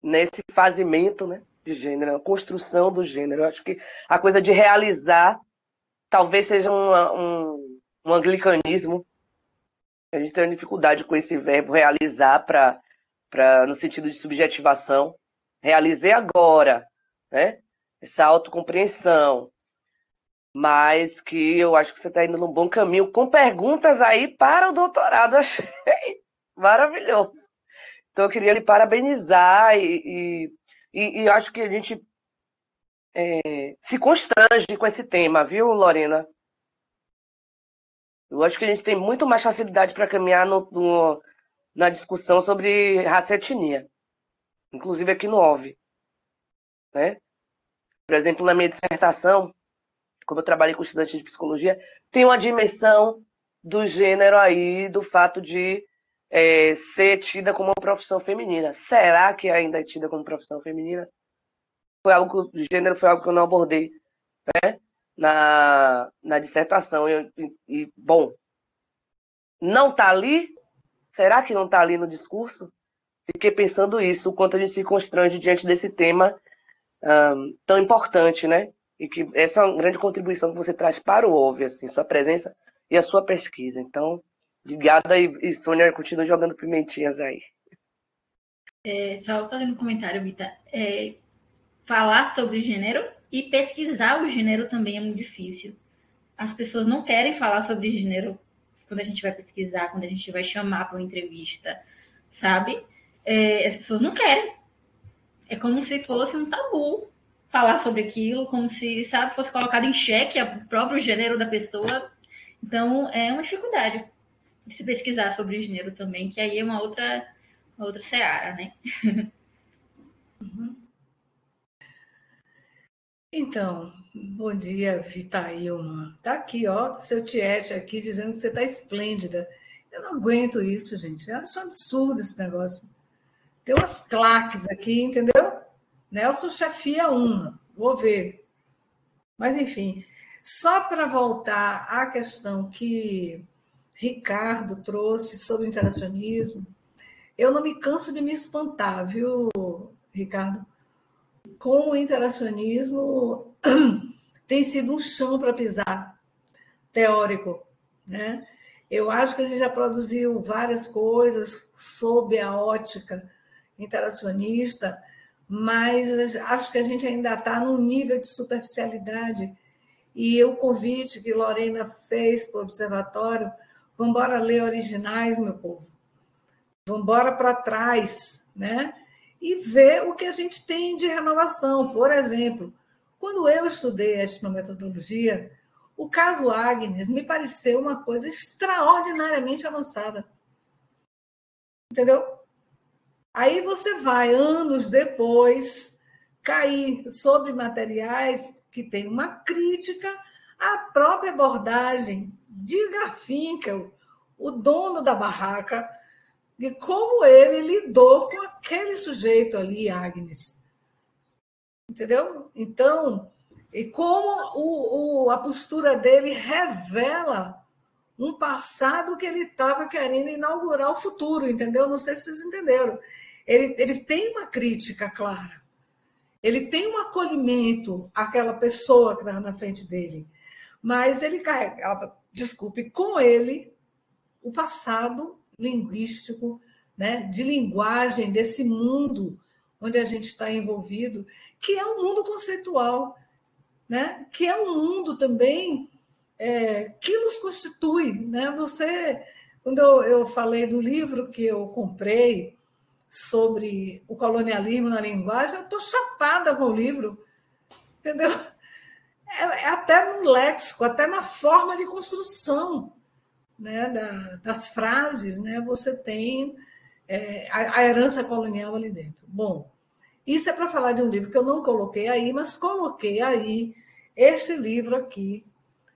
nesse fazimento, né, de gênero, a construção do gênero. Eu acho que a coisa de realizar talvez seja um anglicanismo. A gente tem dificuldade com esse verbo realizar no sentido de subjetivação. Realizei agora, né? Essa autocompreensão. Mas que eu acho que você está indo num bom caminho, com perguntas aí para o doutorado. Achei maravilhoso. Então, eu queria lhe parabenizar e acho que a gente se constrange com esse tema, viu, Lorena? Eu acho que a gente tem muito mais facilidade para caminhar na discussão sobre raça e etnia, inclusive aqui no OV. Né? Por exemplo, na minha dissertação, como eu trabalhei com estudantes de psicologia, tem uma dimensão do gênero aí, do fato de ser tida como uma profissão feminina. Será que ainda é tida como profissão feminina? O gênero foi algo que eu não abordei, né, na dissertação. Bom, não está ali? Será que não está ali no discurso? Fiquei pensando isso, o quanto a gente se constrange diante desse tema tão importante, né? E que essa é uma grande contribuição que você traz para o OV, assim, sua presença e a sua pesquisa. Então, obrigada e Sônia, continua jogando pimentinhas aí. Só fazendo um comentário, Vita. Falar sobre gênero e pesquisar o gênero também é muito difícil. As pessoas não querem falar sobre gênero quando a gente vai pesquisar, quando a gente vai chamar para uma entrevista, sabe? As pessoas não querem. É como se fosse um tabu falar sobre aquilo, como se, sabe, fosse colocado em xeque o próprio gênero da pessoa. Então, é uma dificuldade de se pesquisar sobre gênero também, que aí é uma outra seara, né? Então, bom dia, Vitaílma. Tá aqui, ó, seu Tiete aqui dizendo que você tá esplêndida. Eu não aguento isso, gente. Eu acho um absurdo esse negócio. Tem umas claques aqui, entendeu? Nelson chefia uma, vou ver. Mas, enfim, só para voltar à questão que Ricardo trouxe sobre o interacionismo, eu não me canso de me espantar, viu, Ricardo? como o interacionismo tem sido um chão para pisar, teórico, né? Eu acho que a gente já produziu várias coisas sob a ótica interacionista, mas acho que a gente ainda está num nível de superficialidade. E o convite que Lorena fez para o observatório, vamos embora ler originais, meu povo. Vamos embora para trás, né? E ver o que a gente tem de renovação. Por exemplo, quando eu estudei etnometodologia, o caso Agnes me pareceu uma coisa extraordinariamente avançada. Entendeu? Aí você vai, anos depois, cair sobre materiais que têm uma crítica à própria abordagem de Garfinkel, o dono da barraca, de como ele lidou com aquele sujeito ali, Agnes. Entendeu? Então, e como a postura dele revela um passado que ele estava querendo inaugurar o futuro, entendeu? Não sei se vocês entenderam. Ele tem uma crítica clara. Ele tem um acolhimento àquela pessoa que estava na frente dele. Mas ele carregava, desculpe, com ele o passado linguístico, né, de linguagem desse mundo onde a gente está envolvido, que é um mundo conceitual, né, que é um mundo também que nos constitui. Né? Quando eu falei do livro que eu comprei sobre o colonialismo na linguagem, eu estou chapada com o livro, entendeu? Até no léxico, até na forma de construção, né, das frases, né, você tem a herança colonial ali dentro. Bom, isso é para falar de um livro que eu não coloquei aí, mas coloquei aí este livro aqui,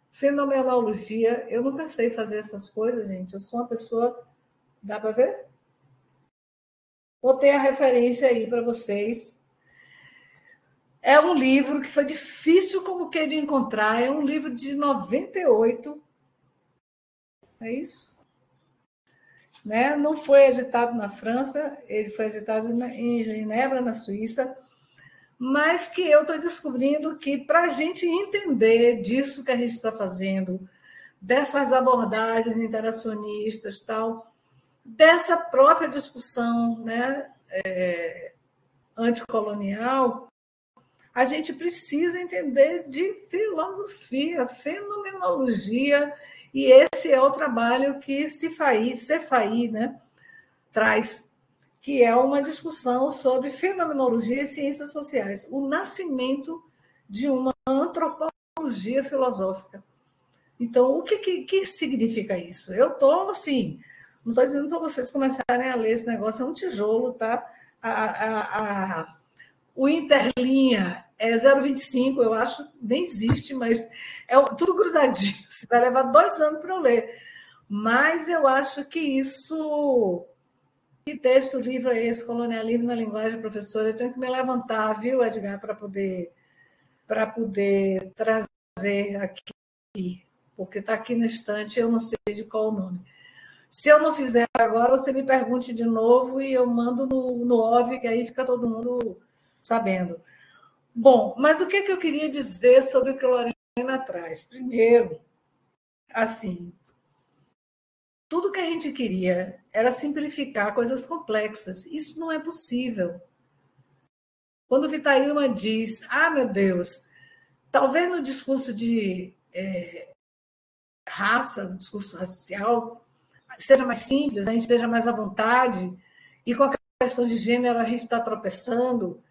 Fenomenologia. Eu nunca sei fazer essas coisas, gente. Eu sou uma pessoa... Dá para ver? Botei a referência aí para vocês. É um livro que foi difícil como que de encontrar. É um livro de 98. É isso? Né? Não foi editado na França, ele foi editado em Genebra, na Suíça, mas que eu estou descobrindo que, para a gente entender disso que a gente está fazendo, dessas abordagens interacionistas, tal, dessa própria discussão, né, anticolonial, a gente precisa entender de filosofia, fenomenologia, e esse é o trabalho que Cefaí, né, traz, que é uma discussão sobre fenomenologia e ciências sociais, o nascimento de uma antropologia filosófica. Então, o que significa isso? Eu estou, assim, não estou dizendo para vocês começarem a ler esse negócio, é um tijolo, tá? O Interlinha é 0,25, eu acho, nem existe, mas é tudo grudadinho. Você vai levar 2 anos para eu ler. Mas eu acho que isso... Que texto, livro é esse? Colonialismo na linguagem, professora? Eu tenho que me levantar, viu, Edgar, para poder trazer aqui, porque está aqui na estante, eu não sei de qual o nome. Se eu não fizer agora, você me pergunte de novo e eu mando no OV, que aí fica todo mundo sabendo. Bom, mas o que eu queria dizer sobre o que a Lorena traz? Primeiro, assim, tudo que a gente queria era simplificar coisas complexas. Isso não é possível. Quando Vitailma diz, meu Deus, talvez no discurso de raça, no discurso racial, seja mais simples, a gente esteja mais à vontade, e com a questão de gênero a gente está tropeçando,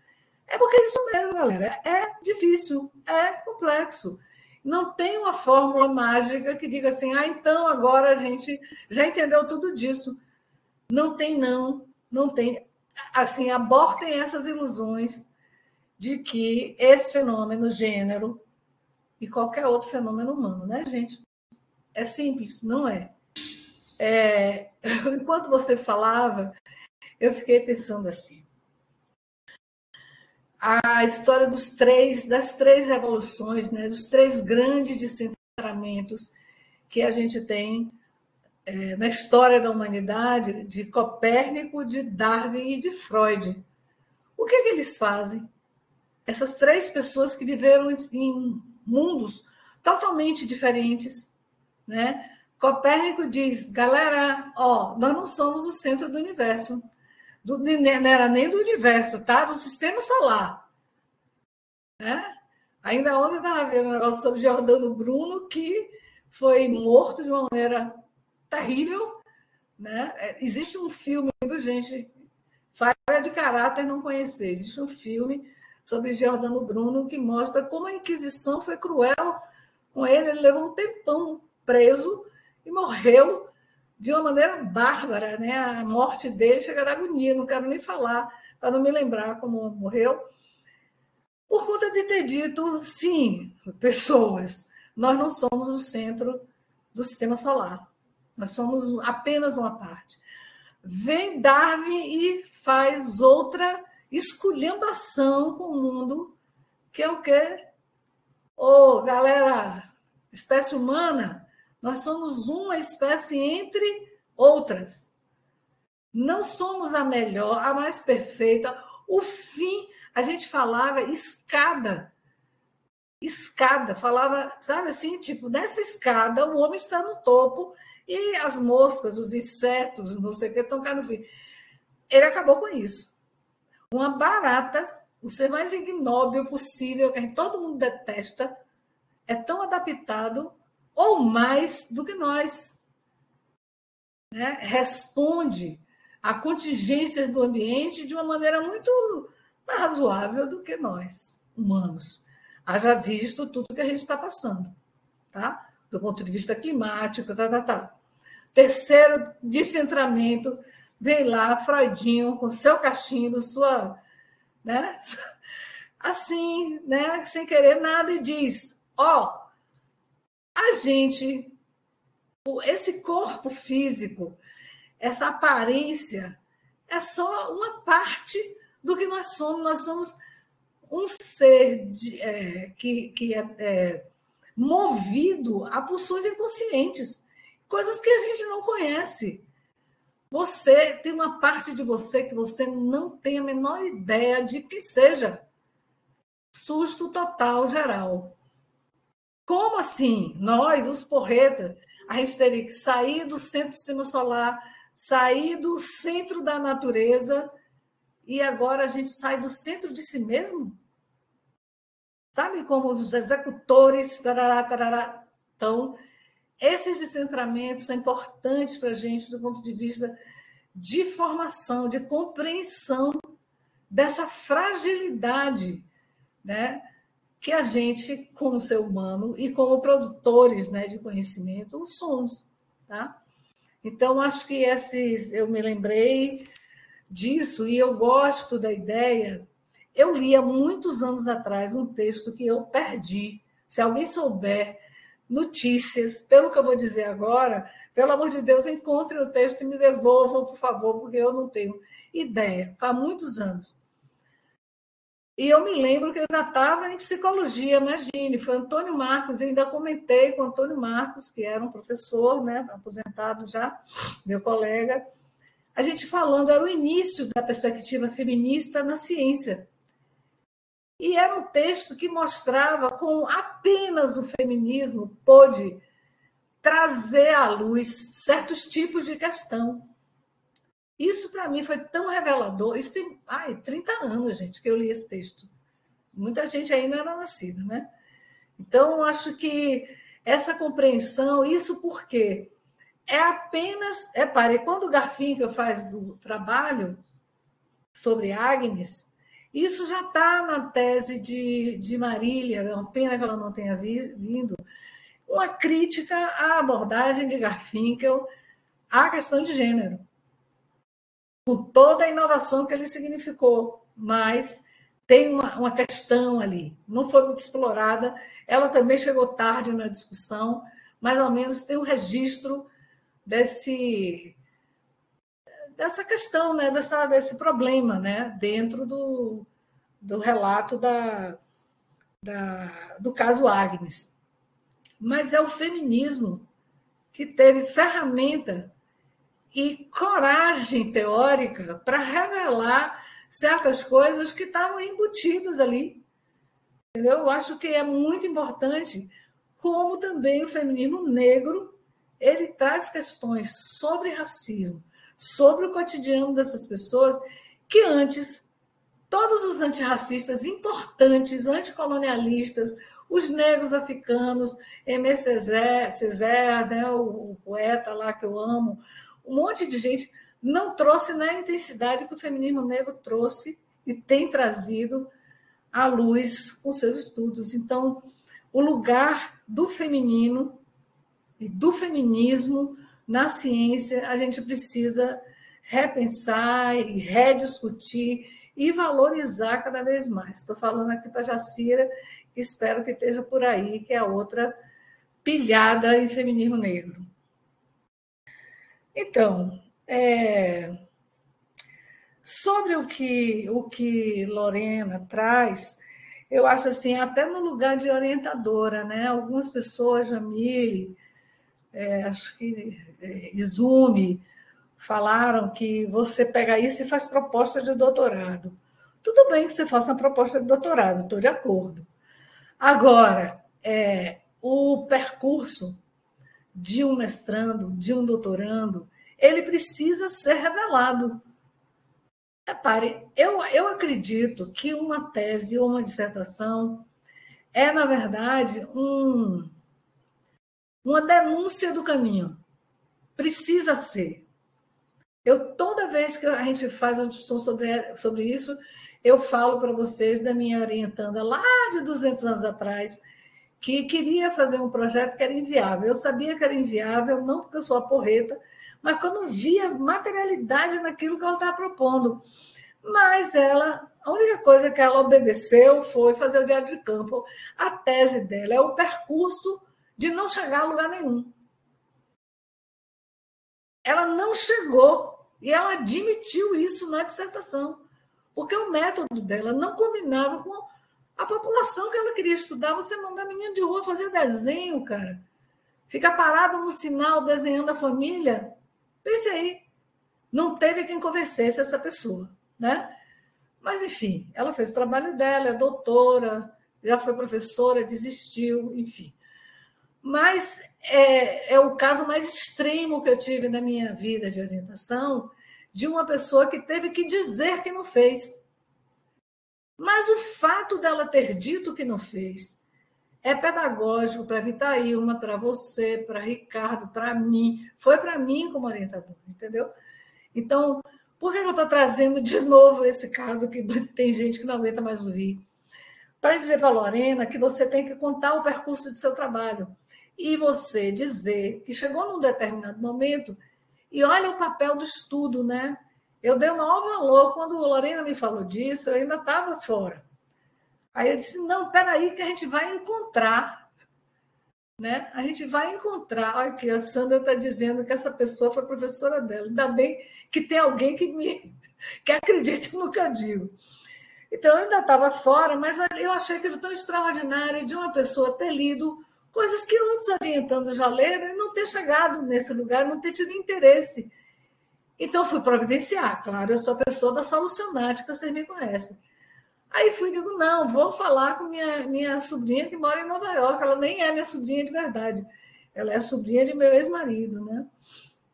é porque é isso mesmo, galera. É difícil, é complexo. Não tem uma fórmula mágica que diga assim, então agora a gente já entendeu tudo disso. Não tem, não. Não tem. Assim, abortem essas ilusões de que esse fenômeno, gênero, e qualquer outro fenômeno humano, né, gente? É simples, não é? Enquanto você falava, eu fiquei pensando assim. A história das 3 revoluções, né, dos 3 grandes descentramentos que a gente tem na história da humanidade, de Copérnico, de Darwin e de Freud. O que eles fazem? essas três pessoas que viveram em mundos totalmente diferentes, né? Copérnico diz, galera, ó, nós não somos o centro do universo, não era nem do universo, tá? Do sistema solar, né? Ainda ontem eu estava vendo um negócio sobre Giordano Bruno, que foi morto de uma maneira terrível, né? Existe um filme, gente, falha de caráter não conhecer, existe um filme sobre Giordano Bruno que mostra como a Inquisição foi cruel com ele. Ele levou um tempão preso e morreu de uma maneira bárbara, né? A morte dele chega da agonia, não quero nem falar, para não me lembrar como morreu, por conta de ter dito, sim, pessoas, nós não somos o centro do sistema solar, nós somos apenas uma parte. Vem Darwin e faz outra esculhambação com o mundo, que é o quê? Ô, galera, espécie humana, nós somos uma espécie entre outras. Não somos a melhor, a mais perfeita. O fim, a gente falava escada. Escada, falava, sabe assim, tipo, nessa escada o homem está no topo e as moscas, os insetos, não sei o que, estão cá no fim. Ele acabou com isso. Uma barata, o ser mais ignóbil possível, que todo mundo detesta, é tão adaptado ou mais do que nós, né? Responde a contingências do ambiente de uma maneira muito mais razoável do que nós, humanos. Haja visto tudo que a gente está passando, tá? Do ponto de vista climático, tá. Terceiro descentramento, vem lá Freudinho com seu cachimbo, sua, né? Assim, né? Sem querer nada, e diz, ó, a gente, esse corpo físico, essa aparência, é só uma parte do que nós somos. Nós somos um ser que é movido a pulsões inconscientes, coisas que a gente não conhece. Você tem uma parte de você que você não tem a menor ideia de que seja. Susto total, geral. Como assim? Nós, os porretas, a gente teve que sair do centro do sistema solar, sair do centro da natureza, e agora a gente sai do centro de si mesmo? Sabe como os executores, tarará, tarará. Então, esses descentramentos são importantes para a gente do ponto de vista de formação, de compreensão dessa fragilidade, né, que a gente, como ser humano e como produtores, né, de conhecimento, somos. Tá? Então, acho que eu me lembrei disso e eu gosto da ideia. Eu li há muitos anos atrás um texto que eu perdi. Se alguém souber notícias, pelo que eu vou dizer agora, pelo amor de Deus, encontre o texto e me devolvam, por favor, porque eu não tenho ideia. Há muitos anos. E eu me lembro que eu ainda estava em psicologia, imagine, foi Antônio Marcos, eu ainda comentei com Antônio Marcos, que era um professor, né, aposentado já, meu colega, a gente falando, era o início da perspectiva feminista na ciência. E era um texto que mostrava como apenas o feminismo pôde trazer à luz certos tipos de questão. Isso, para mim, foi tão revelador. Isso tem 30 anos, gente, que eu li esse texto. Muita gente aí não era nascida, né? Então, acho que essa compreensão, isso porque é apenas... quando o Garfinkel faz o trabalho sobre Agnes, isso já está na tese de Marília, é uma pena que ela não tenha vindo, uma crítica à abordagem de Garfinkel à questão de gênero, com toda a inovação que ele significou, mas tem uma questão ali, não foi muito explorada, ela também chegou tarde na discussão, mas ao menos tem um registro dessa questão, né, desse problema, né, dentro do relato do caso Agnes. Mas é o feminismo que teve ferramenta e coragem teórica para revelar certas coisas que estavam embutidas ali, Eu acho que é muito importante, como também o feminismo negro, ele traz questões sobre racismo, sobre o cotidiano dessas pessoas, que antes, todos os antirracistas importantes, anticolonialistas, os negros africanos, Aimé Césaire, né, o poeta lá que eu amo, um monte de gente, não trouxe na intensidade que o feminismo negro trouxe e tem trazido à luz com seus estudos. Então, o lugar do feminino e do feminismo na ciência, a gente precisa repensar e rediscutir e valorizar cada vez mais. Estou falando aqui para a Jacira, que espero que esteja por aí, que é a outra pilhada em feminismo negro. Então, sobre o que Lorena traz, eu acho assim, até no lugar de orientadora, né? Algumas pessoas, Jamile, acho que Izumi, falaram que você pega isso e faz proposta de doutorado. Tudo bem que você faça uma proposta de doutorado, estou de acordo. Agora, o percurso de um mestrando, de um doutorando, ele precisa ser revelado. Repare, eu acredito que uma tese ou uma dissertação é, na verdade, uma denúncia do caminho. Precisa ser. Toda vez que a gente faz uma discussão sobre isso, eu falo para vocês da minha orientanda lá de 200 anos atrás, que queria fazer um projeto que era inviável. Eu sabia que era inviável, não porque eu sou a porreta, mas quando via materialidade naquilo que ela estava propondo. Mas a única coisa que ela obedeceu foi fazer o diário de campo. A tese dela é o percurso de não chegar a lugar nenhum. Ela não chegou e ela admitiu isso na dissertação, porque o método dela não combinava com a população que ela queria estudar. Você mandar menino de rua fazer desenho, cara. Fica parado no sinal desenhando a família. Pense aí. Não teve quem convencesse essa pessoa, né? Mas, enfim, ela fez o trabalho dela, é doutora, já foi professora, desistiu, enfim. Mas é o caso mais extremo que eu tive na minha vida de orientação, de uma pessoa que teve que dizer que não fez. Mas o fato dela ter dito que não fez é pedagógico para Vitaílma, para você, para Ricardo, para mim. Foi para mim como orientador, entendeu? Então, por que eu estou trazendo de novo esse caso que tem gente que não aguenta mais ouvir? Para dizer para a Lorena que você tem que contar o percurso do seu trabalho. E você dizer que chegou num determinado momento e olha o papel do estudo, né? Eu dei o maior valor. Quando a Lorena me falou disso, eu ainda estava fora. Aí eu disse, não, espera aí que a gente vai encontrar. Né? A gente vai encontrar. Olha aqui, a Sandra está dizendo que essa pessoa foi professora dela. Ainda bem que tem alguém que acredita no que eu digo. Então, eu ainda estava fora, mas eu achei aquilo tão extraordinário de uma pessoa ter lido coisas que outros orientandos já leram e não ter chegado nesse lugar, não ter tido interesse. Então, fui providenciar. Claro, eu sou a pessoa da solucionática, vocês me conhecem. Aí fui e digo, não, vou falar com minha sobrinha que mora em Nova York. Ela nem é minha sobrinha de verdade. Ela é sobrinha de meu ex-marido, né?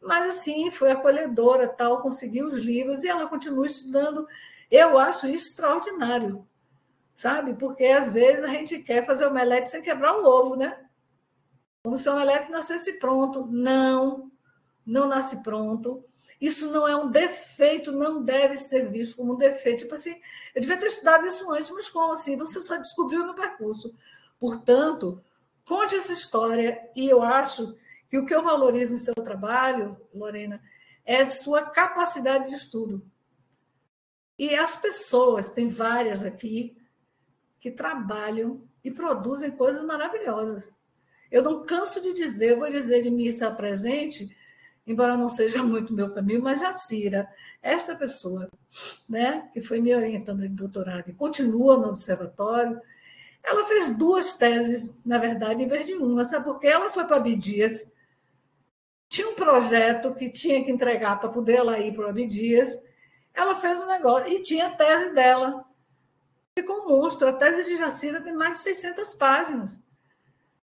Mas, assim, foi acolhedora, tal, consegui os livros e ela continua estudando. Eu acho isso extraordinário, sabe? Porque, às vezes, a gente quer fazer omelete sem quebrar o ovo, né? Como se o omelete nascesse pronto. Não nasce pronto. Isso não é um defeito, não deve ser visto como um defeito. Tipo assim, eu devia ter estudado isso antes, mas como assim? Você só descobriu no percurso. Portanto, conte essa história e eu acho que o que eu valorizo em seu trabalho, Lorena, é a sua capacidade de estudo. E as pessoas, tem várias aqui, que trabalham e produzem coisas maravilhosas. Eu não canso de dizer, eu vou dizer de mim estar presente, embora não seja muito meu caminho, mas Jacira, esta pessoa, né, que foi me orientando de doutorado e continua no observatório, ela fez 2 teses, na verdade, em vez de uma, sabe por quê? Ela foi para Abdias, tinha um projeto que tinha que entregar para poder ela ir para o Abdias, ela fez um negócio, e tinha a tese dela. ficou um monstro. A tese de Jacira tem mais de 600 páginas.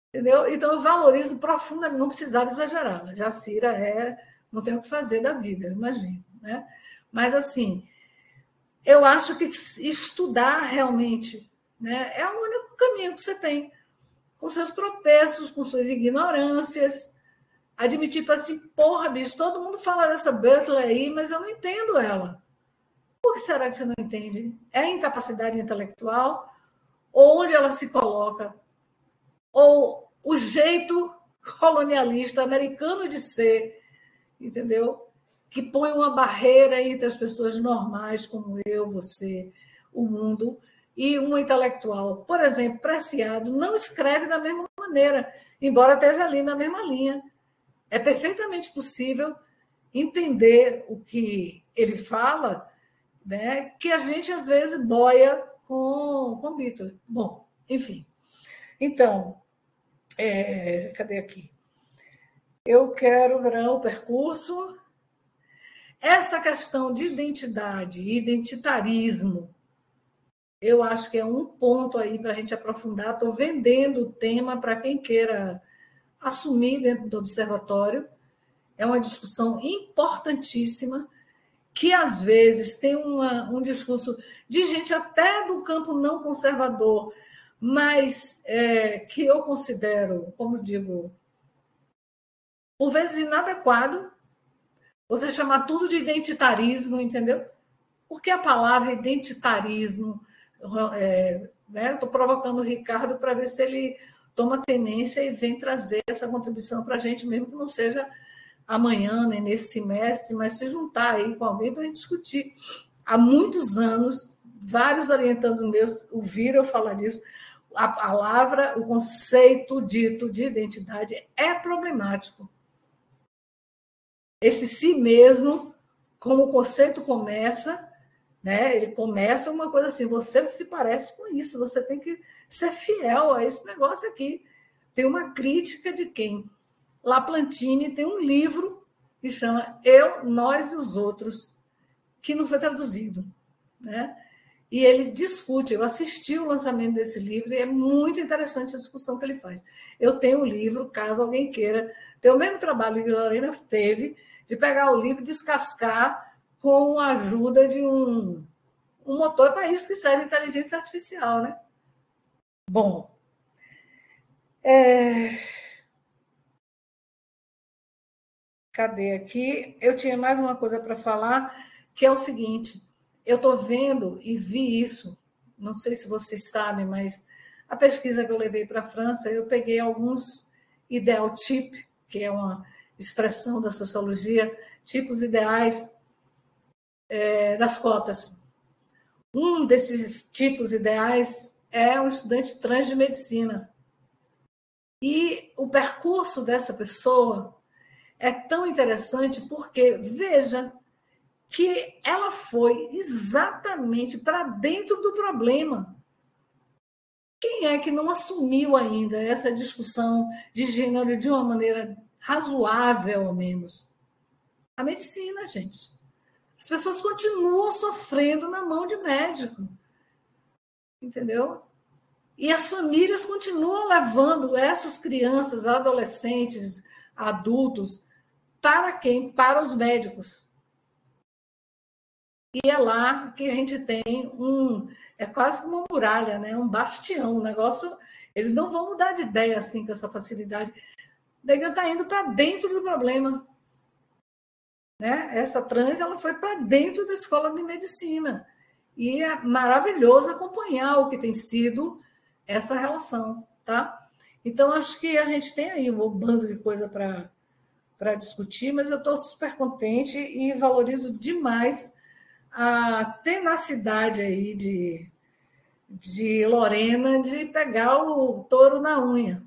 Entendeu? Então, eu valorizo profundamente, não precisava exagerar. Jacira não tem o que fazer da vida, imagino. Né? Mas, assim, eu acho que estudar realmente, né, é o único caminho que você tem. Com seus tropeços, com suas ignorâncias. Admitir para assim, porra, bicho, todo mundo fala dessa Berkeley aí, mas eu não entendo ela. Por que será que você não entende? É incapacidade intelectual? Ou onde ela se coloca? Ou o jeito colonialista americano de ser, entendeu? Que põe uma barreira entre as pessoas normais, como eu, você, o mundo, e um intelectual. Por exemplo, Preciado não escreve da mesma maneira, embora esteja ali na mesma linha. É perfeitamente possível entender o que ele fala, né, que a gente, às vezes, boia com Beatles. Bom, enfim. Então, cadê aqui? Eu quero ver o percurso. Essa questão de identidade, identitarismo, eu acho que é um ponto aí para a gente aprofundar. Estou vendendo o tema para quem queira assumir dentro do observatório. É uma discussão importantíssima, que às vezes tem um discurso de gente até do campo não conservador, mas que eu considero, como digo, por vezes inadequado, você chamar tudo de identitarismo, entendeu? Porque a palavra identitarismo, né? Estou provocando o Ricardo para ver se ele toma tenência e vem trazer essa contribuição para a gente, mesmo que não seja amanhã, nem nesse semestre, mas se juntar aí com alguém para a gente discutir. Há muitos anos, vários orientandos meus ouviram eu falar disso. A palavra, o conceito dito de identidade é problemático. Esse si mesmo, como o conceito começa, né? Ele começa uma coisa assim, você se parece com isso, você tem que ser fiel a esse negócio aqui. Tem uma crítica de quem? Laplantine tem um livro que chama Eu, Nós e os Outros, que não foi traduzido. Né? E ele discute, eu assisti o lançamento desse livro e é muito interessante a discussão que ele faz. Eu tenho o livro, caso alguém queira, ter o mesmo trabalho que a Lorena teve, de pegar o livro e descascar com a ajuda de um motor para isso que serve inteligência artificial. Né? Bom, cadê aqui? Eu tinha mais uma coisa para falar, que é o seguinte, eu estou vendo e vi isso, não sei se vocês sabem, mas a pesquisa que eu levei para a França, eu peguei alguns ideal-type, que é uma expressão da sociologia, tipos ideais das cotas. Um desses tipos ideais é um estudante trans de medicina. E o percurso dessa pessoa é tão interessante porque, veja, que ela foi exatamente para dentro do problema. Quem é que não assumiu ainda essa discussão de gênero de uma maneira razoável, ao menos? A medicina, gente. As pessoas continuam sofrendo na mão de médico. Entendeu? E as famílias continuam levando essas crianças, adolescentes, adultos, para quem? Para os médicos. E é lá que a gente tem é quase como uma muralha, né? Um bastião, um negócio. Eles não vão mudar de ideia assim com essa facilidade. Daí está indo para dentro do problema. Né? Essa trans ela foi para dentro da escola de medicina. E é maravilhoso acompanhar o que tem sido essa relação. Tá? Então, acho que a gente tem aí um bando de coisa para discutir, mas eu estou super contente e valorizo demais a tenacidade aí de Lorena de pegar o touro na unha.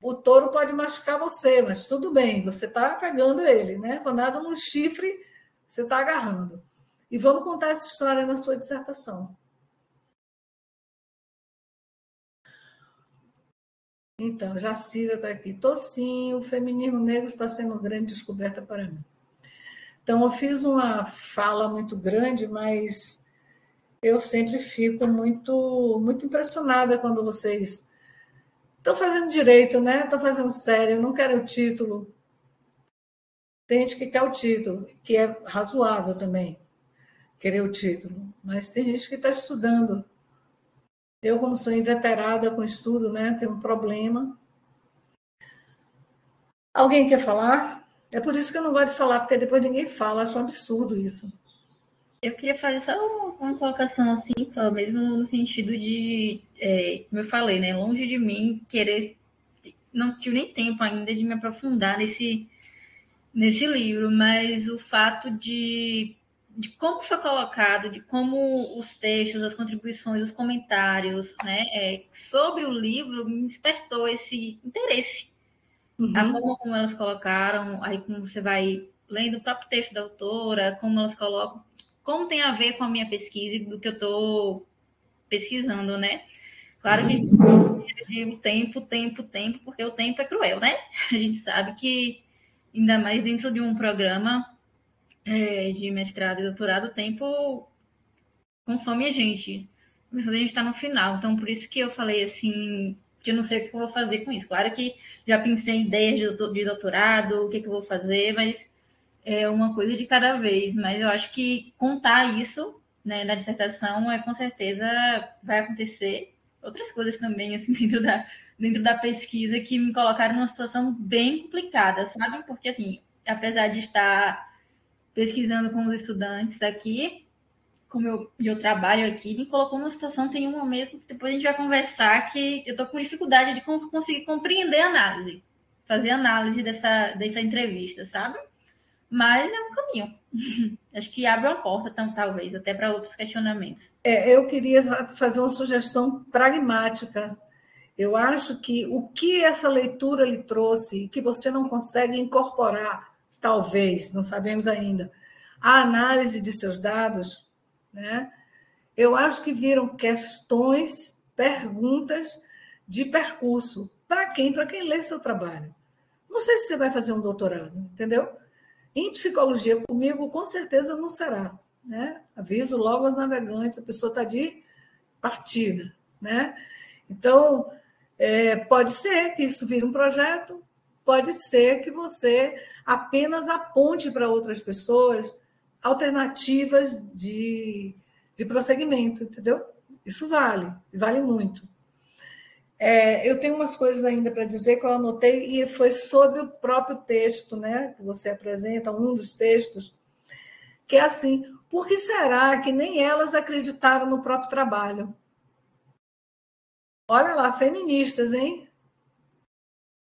O touro pode machucar você, mas tudo bem, você está pegando ele, né? Quando nada no chifre, você está agarrando. E vamos contar essa história na sua dissertação. Então, Jacira está aqui. Tocinho, o feminismo negro está sendo uma grande descoberta para mim. Então, eu fiz uma fala muito grande, mas eu sempre fico muito, muito impressionada quando vocês estão fazendo direito, né? Estão fazendo sério, não querem o título. Tem gente que quer o título, que é razoável também, querer o título. Mas tem gente que está estudando. Eu, como sou inveterada com estudo, né? Tenho um problema. Alguém quer falar? É por isso que eu não gosto de falar, porque depois ninguém fala. Acho um absurdo isso. Eu queria fazer só uma colocação assim, mesmo no sentido de, como eu falei, né? Longe de mim querer. Não tive nem tempo ainda de me aprofundar nesse livro, mas o fato de como foi colocado, de como os textos, as contribuições, os comentários, né, sobre o livro me despertou esse interesse. A forma como elas colocaram, aí como você vai lendo o próprio texto da autora, como elas colocam, como tem a ver com a minha pesquisa e do que eu estou pesquisando, né? Claro que a gente digo tempo, porque o tempo é cruel, né? A gente sabe que, ainda mais dentro de um programa de mestrado e doutorado, o tempo consome a gente. Mas a gente está no final. Então, por isso que eu falei assim, que eu não sei o que eu vou fazer com isso. Claro que já pensei em ideias de doutorado, o que eu vou fazer, mas é uma coisa de cada vez. Mas eu acho que contar isso, né, na dissertação com certeza vai acontecer. Outras coisas também, assim, dentro da pesquisa que me colocaram numa situação bem complicada, sabe? Porque, assim, apesar de estar pesquisando com os estudantes daqui, como eu trabalho aqui, me colocou numa situação, tem uma mesmo, que depois a gente vai conversar, que eu estou com dificuldade de conseguir compreender a análise, fazer análise dessa entrevista, sabe? Mas é um caminho. Acho que abre uma porta, então, talvez, até para outros questionamentos. Eu queria fazer uma sugestão pragmática. Eu acho que o que essa leitura lhe trouxe, que você não consegue incorporar, talvez, não sabemos ainda, a análise de seus dados, né? Eu acho que viram questões, perguntas de percurso. Para quem? Para quem lê seu trabalho. Não sei se você vai fazer um doutorado, entendeu? Em psicologia, comigo, com certeza não será. Né? Aviso logo aos navegantes, a pessoa está de partida. Né? Então, pode ser que isso vire um projeto, pode ser que você apenas aponte para outras pessoas alternativas de prosseguimento, entendeu? Isso vale muito. Eu tenho umas coisas ainda para dizer que eu anotei, e foi sobre o próprio texto, né, que você apresenta, um dos textos, que é assim: por que será que nem elas acreditaram no próprio trabalho? Olha lá, feministas, hein?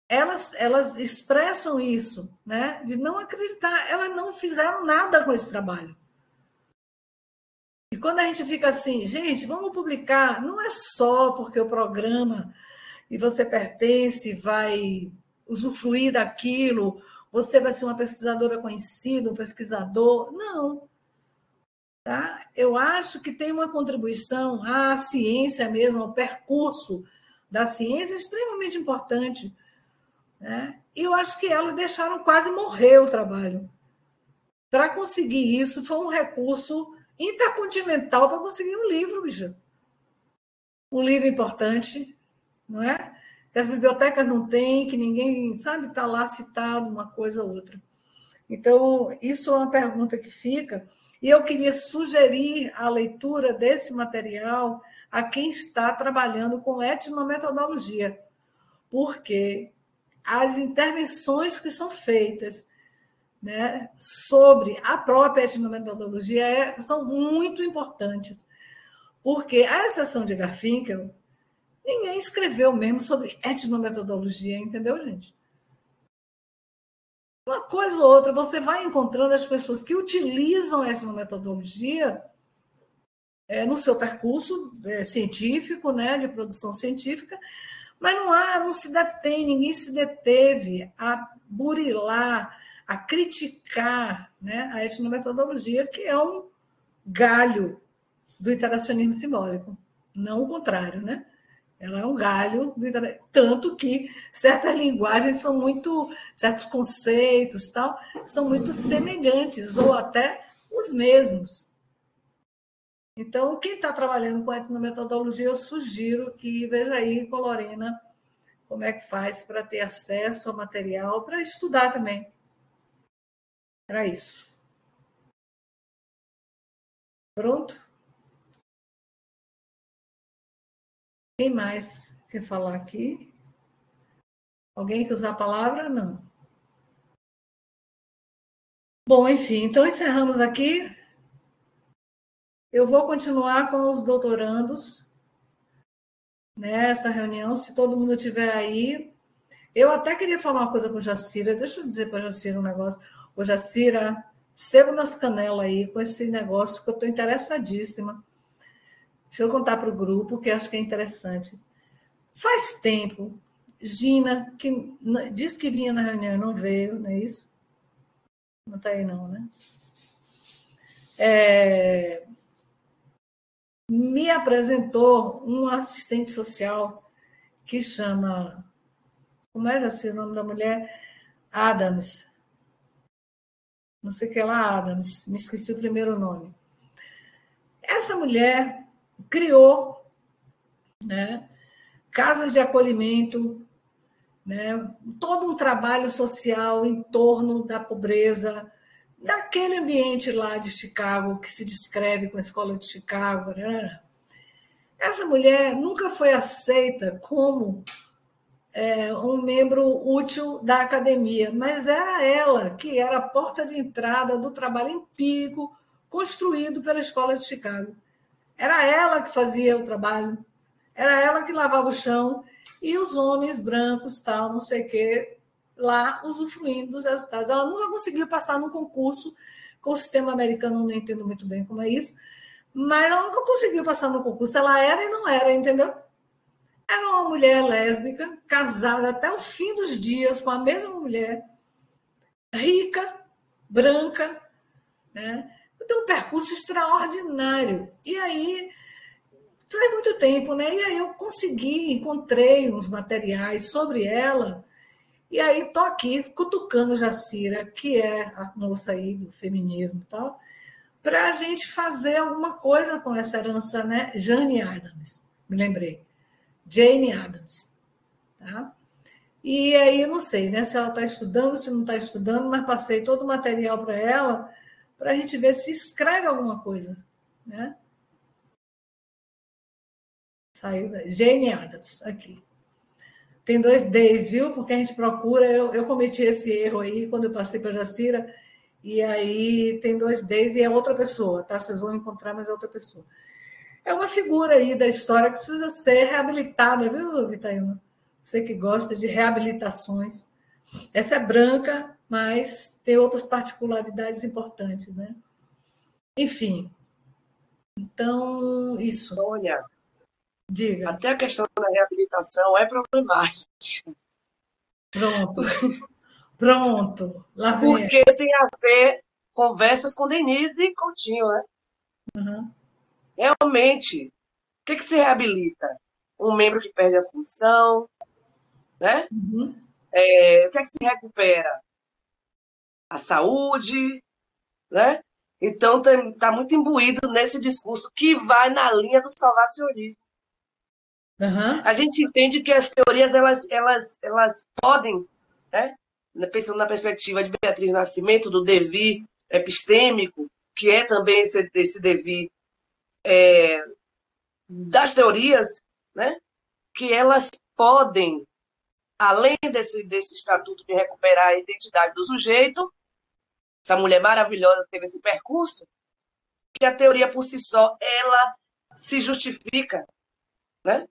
Elas expressam isso, né, de não acreditar, elas não fizeram nada com esse trabalho. E quando a gente fica assim, gente, vamos publicar, não é só porque o programa e você pertence, vai usufruir daquilo, você vai ser uma pesquisadora conhecida, um pesquisador. Não. Tá? Eu acho que tem uma contribuição à ciência mesmo, ao percurso da ciência extremamente importante. Né? E eu acho que elas deixaram quase morrer o trabalho. Para conseguir isso, foi um recurso intercontinental para conseguir um livro, bicho. Um livro importante, não é? Que as bibliotecas não têm, que ninguém sabe, está lá citado uma coisa ou outra. Então, isso é uma pergunta que fica, e eu queria sugerir a leitura desse material a quem está trabalhando com etnometodologia, porque as intervenções que são feitas, né, sobre a própria etnometodologia são muito importantes, porque, à exceção de Garfinkel, ninguém escreveu mesmo sobre etnometodologia, entendeu, gente? Uma coisa ou outra, você vai encontrando as pessoas que utilizam a etnometodologia no seu percurso científico, né, de produção científica, mas não se detém, ninguém se deteve a burilar, a criticar, né, a etnometodologia, que é um galho do interacionismo simbólico, não o contrário, né? Ela é um galho, tanto que certas linguagens são muito, certos conceitos tal, são muito semelhantes, ou até os mesmos. Então, quem está trabalhando com etnometodologia, eu sugiro que veja aí com a Lorena como é que faz para ter acesso ao material, para estudar também. Era isso. Pronto? Quem mais quer falar aqui? Alguém quer usar a palavra? Não. Bom, enfim, então encerramos aqui. Eu vou continuar com os doutorandos nessa reunião, se todo mundo estiver aí. Eu até queria falar uma coisa com o Jacira. Deixa eu dizer para a Jacira um negócio. Ô, Jacira, sebo nas canelas aí com esse negócio, que eu estou interessadíssima. Deixa eu contar para o grupo, que acho que é interessante. Faz tempo, Gina, que disse que vinha na reunião e não veio, não é isso? Não está aí não, né? Me apresentou um assistente social que chama... Como é assim, o nome da mulher? Adams. Não sei o que lá, Adams. Me esqueci o primeiro nome. Essa mulher criou, né, casas de acolhimento, né, todo um trabalho social em torno da pobreza, daquele ambiente lá de Chicago, que se descreve com a escola de Chicago. Né? Essa mulher nunca foi aceita como um membro útil da academia, mas era ela que era a porta de entrada do trabalho empírico construído pela escola de Chicago. Era ela que fazia o trabalho, era ela que lavava o chão e os homens brancos, tal, não sei o quê, lá usufruindo dos resultados. Ela nunca conseguiu passar num concurso com o sistema americano, não entendo muito bem como é isso, mas ela nunca conseguiu passar no concurso. Ela era e não era, entendeu? Era uma mulher lésbica, casada até o fim dos dias com a mesma mulher, rica, branca, né? Então, um percurso extraordinário. E aí, faz muito tempo, né? E aí eu encontrei uns materiais sobre ela, e aí estou aqui cutucando Jacira, que é a moça aí do feminismo e tal, para a gente fazer alguma coisa com essa herança, né? Jane Addams, me lembrei. Jane Addams. Tá? E aí, não sei, né? Se ela está estudando, se não está estudando, mas passei todo o material para ela, para a gente ver se escreve alguma coisa. Né? Saiu da Jane Addams, aqui. Tem 2 Ds, viu? Porque a gente procura. Eu cometi esse erro aí quando eu passei para a Jacira, e aí tem 2 Ds e é outra pessoa, tá? Vocês vão encontrar, mas é outra pessoa. É uma figura aí da história que precisa ser reabilitada, viu, Vitaína? Você que gosta de reabilitações. Essa é branca, mas tem outras particularidades importantes, né? Enfim. Então, isso. Olha, diga. Até a questão da reabilitação é problemática. Pronto. Pronto. Lá vem. Porque tem a ver conversas com Denise e Coutinho, né? Uhum. Realmente, o que se reabilita? Um membro que perde a função, né? Uhum. O que se recupera? A saúde, né? Então, está muito imbuído nesse discurso que vai na linha do salvacionismo. Uhum. A gente entende que as teorias elas podem, né? Pensando na perspectiva de Beatriz Nascimento, do devir epistêmico, que é também esse devir das teorias, né? Que elas podem, além desse estatuto de recuperar a identidade do sujeito, essa mulher maravilhosa teve esse percurso, que a teoria por si só, ela se justifica, né?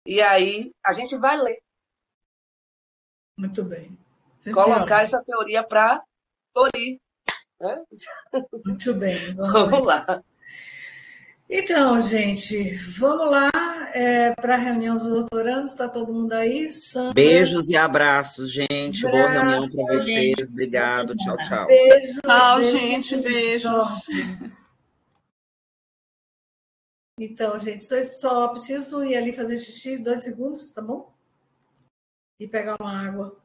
E aí a gente vai ler. Muito bem. Sim, colocar senhora. essa teoria para florir. Né? Muito bem. Vamos lá. Então, gente, vamos lá para a reunião dos doutorandos. Está todo mundo aí? Sandra. Beijos e abraços, gente. Boa reunião para vocês. Gente, Obrigado. Tchau, tchau. Beijo. Tchau, beijo, gente. Beijos. Então, gente, só preciso ir ali fazer xixi 2 segundos, tá bom? E pegar uma água.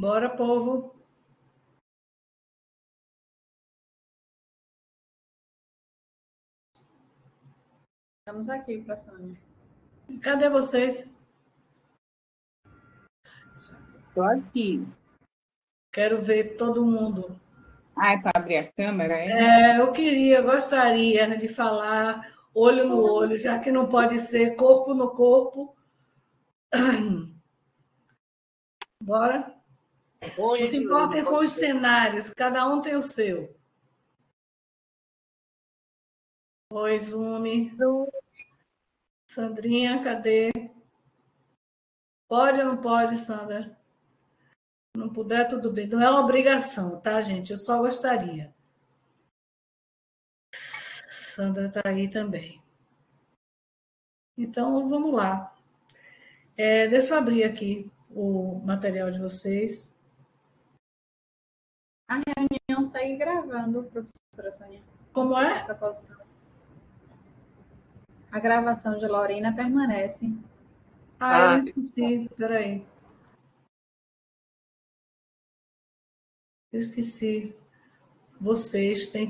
Bora, povo. Estamos aqui para Sônia. Cadê vocês? Estou aqui. Quero ver todo mundo. Ah, é para abrir a câmera, é? Eu gostaria de falar olho no olho, já que não pode ser corpo no corpo. Bora? Não se importem com os cenários, cada um tem o seu. Oi, Zoom. Sandrinha, cadê? Pode ou não pode, Sandra? Não puder, tudo bem. Não é uma obrigação, tá, gente? Eu só gostaria. Sandra está aí também. Então, vamos lá. Deixa eu abrir aqui o material de vocês. A reunião segue gravando, professora Sônia. Como é? A gravação de Lorena permanece. Eu esqueci. Peraí. Eu esqueci. Vocês têm